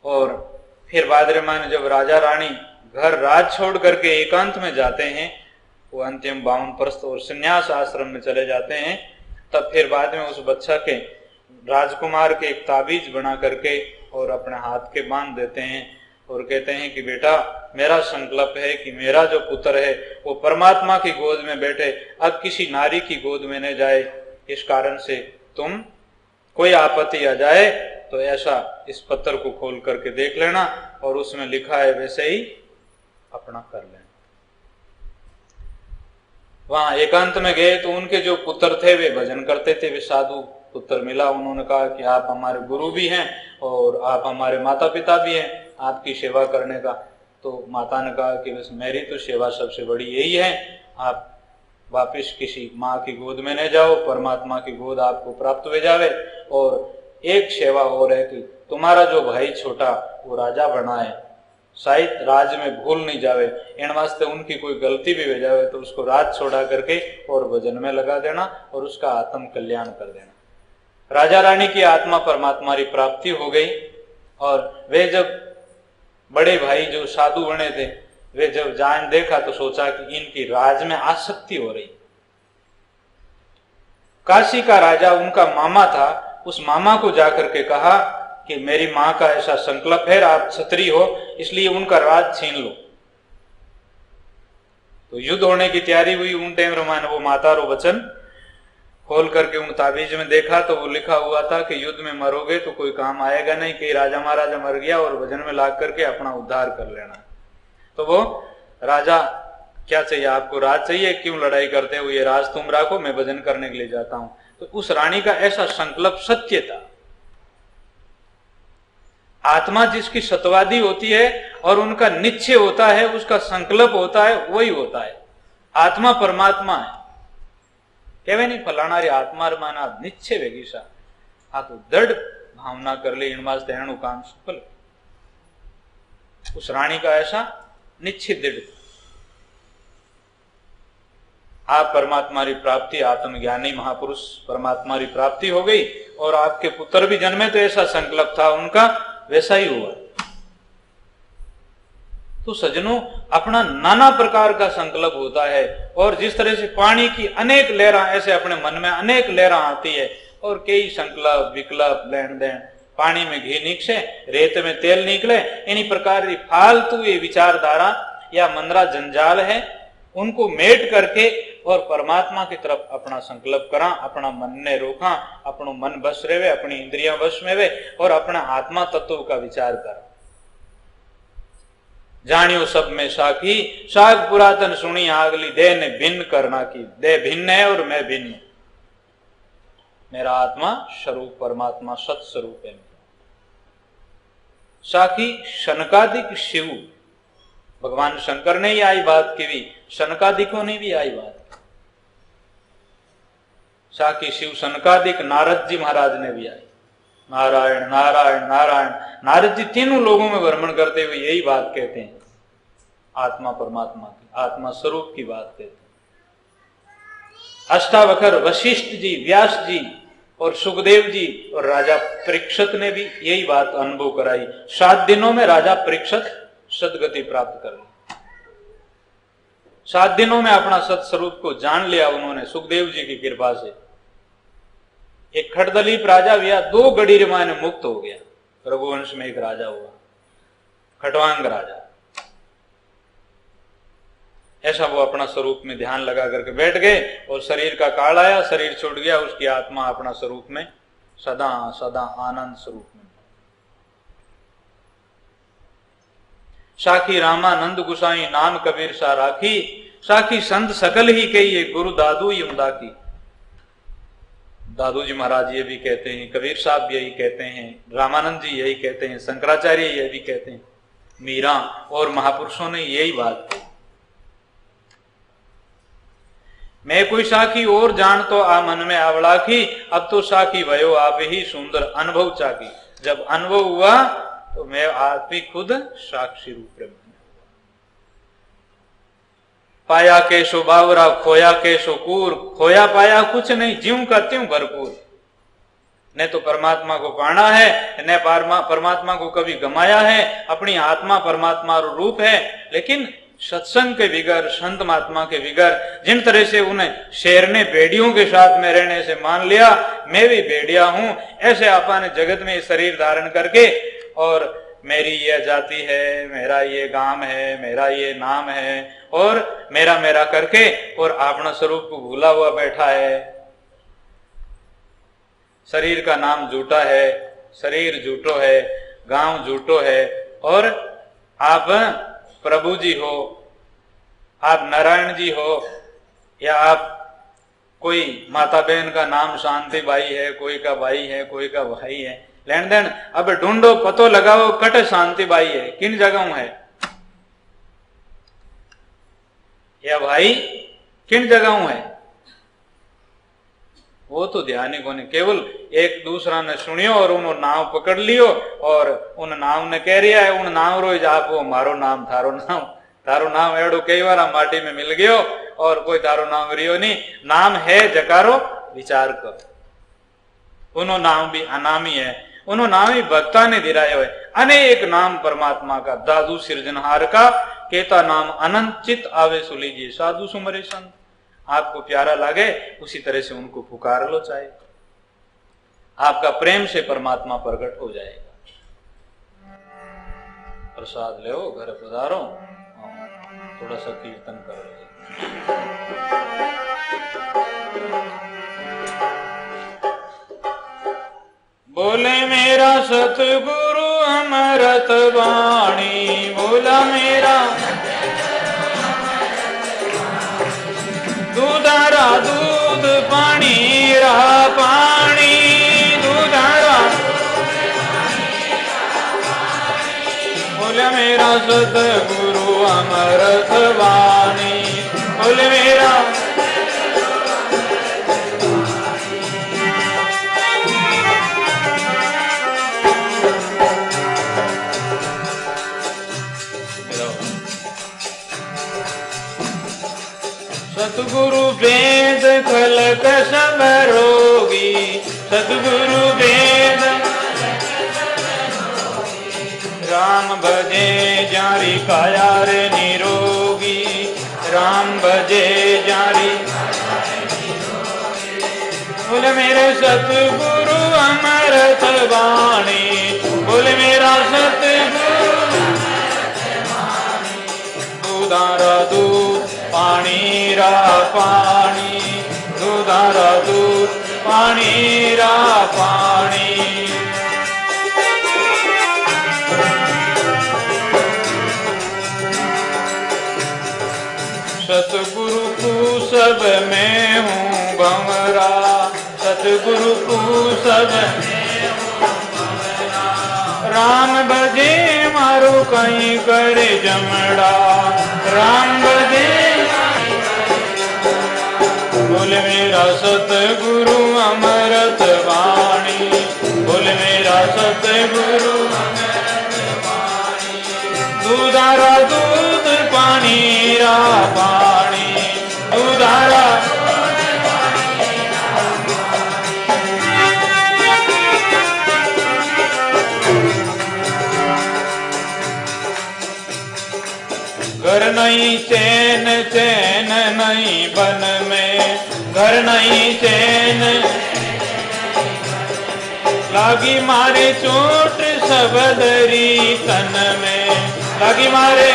और फिर भाद्रमा में जब राजा रानी घर राज छोड़ करके एकांत में जाते हैं, वो अंतिम 52 प्रस्थ और संन्यास आश्रम में चले जाते हैं, तब फिर बाद में उस बच्चा के राजकुमार के एक ताबीज बना करके और अपने हाथ के बांध देते हैं और कहते हैं कि बेटा मेरा संकल्प है कि मेरा जो पुत्र है वो परमात्मा की गोद में बैठे, अब किसी नारी की गोद में न जाए। इस कारण से तुम कोई आपत्ति आ जाए तो ऐसा इस पत्र को खोल करके देख लेना और उसमें लिखा है वैसे ही अपना कर लेना। वहां एकांत में गए तो उनके जो पुत्र थे वे भजन करते थे। वे साधु पुत्र मिला, उन्होंने कहा कि आप हमारे गुरु भी हैं और आप हमारे माता पिता भी हैं, आपकी सेवा करने का। तो माता ने कहा कि बस मेरी तो सेवा सबसे बड़ी यही है, आप वापिस किसी माँ की गोद में न जाओ, परमात्मा की गोद आपको प्राप्त हो जावे। और एक सेवा और है कि तुम्हारा जो भाई छोटा वो राजा बना है, शायद राज में भूल नहीं जावे, इन वास्ते उनकी कोई गलती भी हो जावे तो उसको राज छोड़ा करके और भजन में लगा देना और उसका आत्म कल्याण कर देना। राजा रानी की आत्मा परमात्मा की प्राप्ति हो गई। और वे जब बड़े भाई जो साधु बने थे, वे जब जान देखा तो सोचा कि इनकी राज में आसक्ति हो रही। काशी का राजा उनका मामा था, उस मामा को जाकर के कहा कि मेरी मां का ऐसा संकल्प है, आप क्षत्रिय हो इसलिए उनका राज छीन लो। तो युद्ध होने की तैयारी हुई। उन टाइम रमान वो माता रो वचन खोल करके उन ताबीज में देखा तो वो लिखा हुआ था कि युद्ध में मरोगे तो कोई काम आएगा नहीं, कि राजा महाराजा मर गया और भजन में लाग करके अपना उद्धार कर लेना। तो वो राजा क्या चाहिए आपको, राज चाहिए, क्यों लड़ाई करते हो, ये राज तुम रखो, मैं भजन करने के लिए जाता हूं। तो उस रानी का ऐसा संकल्प सत्य था। आत्मा जिसकी सत्यवादी होती है और उनका निश्चय होता है, उसका संकल्प होता है, वही होता है। आत्मा परमात्मा है, कहवे नहीं फलाना रे आत्मा माना निश्चय वेगीसा, हाँ तो दृढ़ भावना कर ले, इन वास्ते एनु काम सफल। उस रानी का ऐसा निश्चित दृढ़, आप परमात्मा की प्राप्ति, आत्मज्ञानी महापुरुष परमात्मा की प्राप्ति हो गई और आपके पुत्र भी जन्मे तो ऐसा संकल्प था उनका, वैसा ही हुआ। तो सज्जनों, अपना नाना प्रकार का संकल्प होता है और जिस तरह से पानी की अनेक लहरां, ऐसे अपने मन में अनेक लहरां आती है और कई संकल्प विकल्प लेन देन, पानी में घी निकले, रेत में तेल निकले, इन्हीं प्रकार की फालतू ये विचारधारा या मंदरा जंजाल है, उनको मेट करके और परमात्मा की तरफ अपना संकल्प करा, अपना मन ने रोका, अपनो मन बस रहे, अपनी इंद्रियां वश में वे और अपना आत्मा तत्व का विचार करा। जानियो सब में साखी, साग पुरातन सुनी आगली, देह ने भिन्न करना की, देह भिन्न है और मैं भिन्न। मेरा आत्मा स्वरूप परमात्मा सत्स्वरूप है। साखी शनकादिक शिव, भगवान शंकर ने ही आई बात की, शनकादिकों ने भी आई बात। साखी शिव शनकादिक नारद जी महाराज ने भी आई। नारायण नारायण नारायण, नारद जी तीनों लोगों में भ्रमण करते हुए यही बात कहते हैं, आत्मा परमात्मा की, आत्मा स्वरूप की बात कहते हैं। अष्टावक्र वशिष्ठ जी, व्यास जी और सुखदेव जी और राजा परीक्षित ने भी यही बात अनुभव कराई। 7 दिनों में राजा परीक्षित सदगति प्राप्त कर ली। 7 दिनों में अपना सत्स्वरूप को जान लिया उन्होंने सुखदेव जी की कृपा से। एक खटदलीप राजा हुआ, 2 गडीर में मुक्त हो गया। रघुवंश में एक राजा हुआ, खटवांग राजा। ऐसा वो अपना स्वरूप में ध्यान लगा करके बैठ गए और शरीर का काल आया, शरीर छूट गया, उसकी आत्मा अपना स्वरूप में सदा सदा आनंद स्वरूप में। साखी रामानंद गुसाई नाम कबीर सा राखी, साखी संत सकल ही कही गुरु दादू यमुदा की। दादू जी महाराज ये भी कहते हैं, कबीर साहब भी यही कहते हैं, रामानंद जी यही कहते हैं, शंकराचार्य यही भी कहते हैं, मीरा और महापुरुषों ने यही बात कही। मैं कोई साखी और जान तो आ मन में आवड़ाखी, अब तो साखी भयो आप ही सुंदर अनुभव चाकी। जब अनुभव हुआ तो मैं आप ही खुद साक्षी रूप में पाया के सो बावरा, खोया के सो कूर, खोया पाया कुछ नहीं, ज्यों का त्यों भरपूर। न तो परमात्मा को पाना है, न परमात्मा को कभी गमाया है। अपनी आत्मा परमात्मा रूप है, लेकिन सत्संग के बिगर, संत महात्मा के बिगर, जिन तरह से उन्हें शेर ने भेड़ियों के साथ में रहने से मान लिया मैं भी भेड़िया हूं, ऐसे आपने जगत में शरीर धारण करके और मेरी ये जाति है, मेरा ये गांव है, मेरा ये नाम है और मेरा मेरा करके और अपना स्वरूप को भूला हुआ बैठा है। शरीर का नाम झूठा है, शरीर झूठो है, गांव झूठो है और आप प्रभु जी हो, आप नारायण जी हो, या आप कोई माता बहन का नाम शांति बाई है, कोई का भाई है, कोई का भाई है, लेन देन अब ढूंढो पतो लगाओ कट शांति बाई है, किन जगहों है या भाई किन जगहों है, वो तो ध्यान ही कोने। केवल एक दूसरा ने सुनियो और उन्होंने नाम पकड़ लियो और उन नाम ने कह रिया है, उन नाम रोज आप वो मारो नाम थारो नाम एड़ो कई बार माटी में मिल गयो और कोई तारो नाम रियो नहीं। नाम है जकारो विचार कर, उनो नाम भी अनामी है, उनो नाम ही भक्ता ने दिरायो है। अनेक नाम परमात्मा का, दादू सिरजनहार का केता नाम अनंत चित आवे सुलीजिए, साधु सुमरे संत। आपको प्यारा लगे उसी तरह से उनको पुकार लो, चाहे आपका प्रेम से परमात्मा प्रकट हो जाएगा। प्रसाद ले घर पधारो, थोड़ा सा कीर्तन करो। बोले मेरा सतगुरु अमृत वाणी, बोला मेरा दूधारा दूध पानी रहा पानी, दूधारा बोले मेरा सतगुरु अमृत वाणी, बोले मेरा सतगुरु वेद खलक सब रोगी, सतगुरु वेद राम भजे जारी काया रे निरोगी, राम भजे जारी। बोले मेरे सतगुरु अमृत वाणी, बोले मेरा सतगुरु दूधारा दूध पानी रा पानी, दूधारा दूध पानी रा पानी। सतगुरु को सब में हूँ भंवरा, सतगुरु को सब राम बजे मारो कहीं करे जमड़ा राम बजे बोल मेरा सतगुरु अमृत वाणी बोल मेरा सतगुरु दूधारा दूध पानी रा पानी दूधारा घर नहीं चैन चैन नहीं बन में घर नहीं चैन लागी मारे चोट सबदरी तन में लागी मारे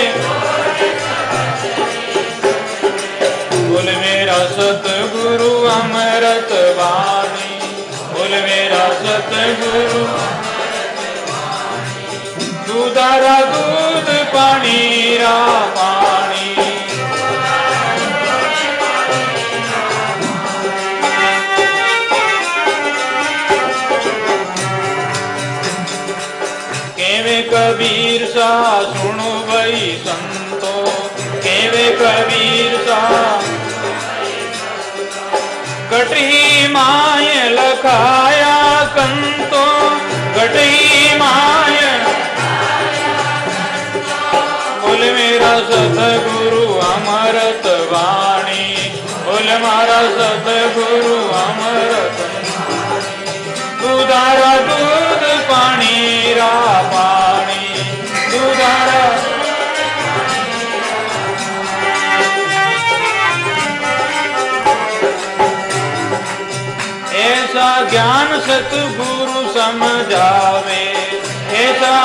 बोल मेरा सतगुरु अमृत वाणी बोल मेरा सतगुरु दूधारा दूध पानी रा पानी केवे कबीर सा सुनो भाई संतो केवे कबीर सा गटही माय लखाया कंतो गटही माय बोल मेरा सतगुरु अमृत वाणी बोल मारा सतगुरु अमृत दूधारा दूध पानी रा पानी दूधारा ऐसा ज्ञान सतगुरु समझावे ऐसा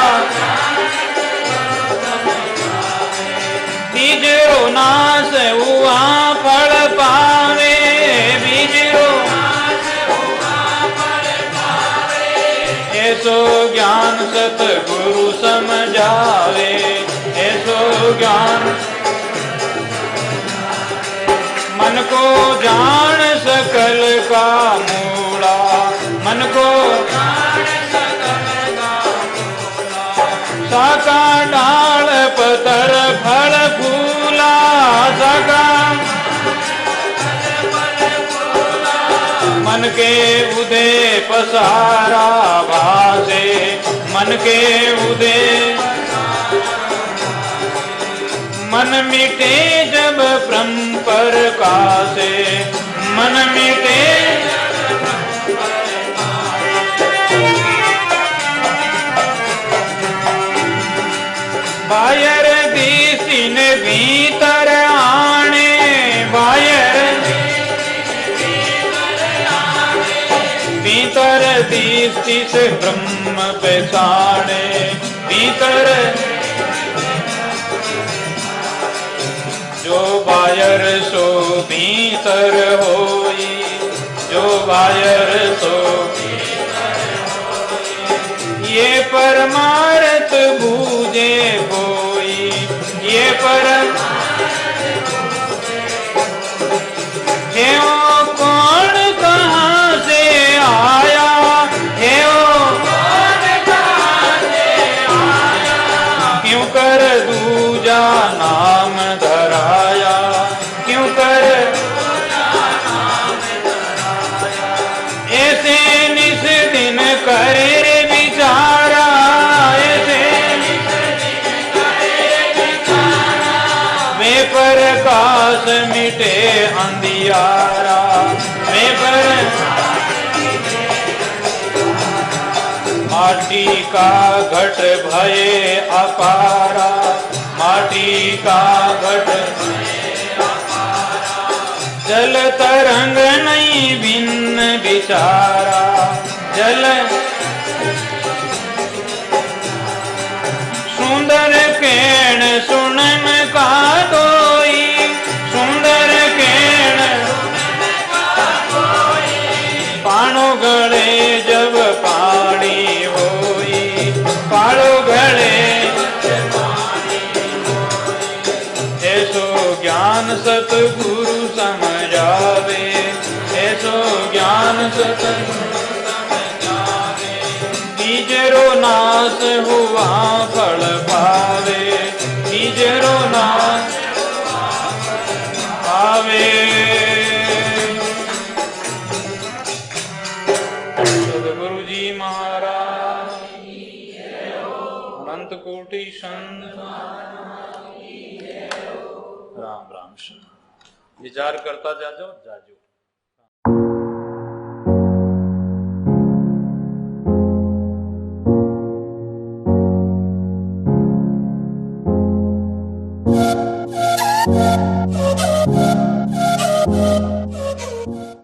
बीजरो नाश हुआ फल पावे बीजरो ऐसो ज्ञान सतगुरु समझावे ऐसो ज्ञान मन को जान सकल का मूला मन को साका डाल पतर फल फूला साका मन के उदय पसारा भासे मन के उदय मन मिटे जब ब्रह्म पर कासे मन मिटे बायर दीसिन भीतर आने बायर भीतर दीसिस ब्रह्म पहचाने भीतर जो बायर सो भीतर होई जो बायर सो ये परमार्थ बूझे कोई ये हे ओ कौन कहाँ से आया हे ओ कौन कहाँ से आया क्यों कर दूजा नाम धराया क्यों कर ऐसे निस दिन करे विचारा ऐसे वे प्रकाश मिटे अंधियारा वे पर माटी का घट भये अपारा माटी का घट जल तरंग नहीं भिन्न विचारा जल सुंदर केण सुनन का दोई सुंदर केण पाणो गले जब पानी होई पाणो गले ऐसो ज्ञान सतगुरु समझावे ऐसो ज्ञान सत नीजरो नाश हुआ फल पावे, नीजरो नाश पावे। सदगुरु जी महाराज अनंत कोटि संत राम राम। विचार करता जाजो जाजो। Yeah.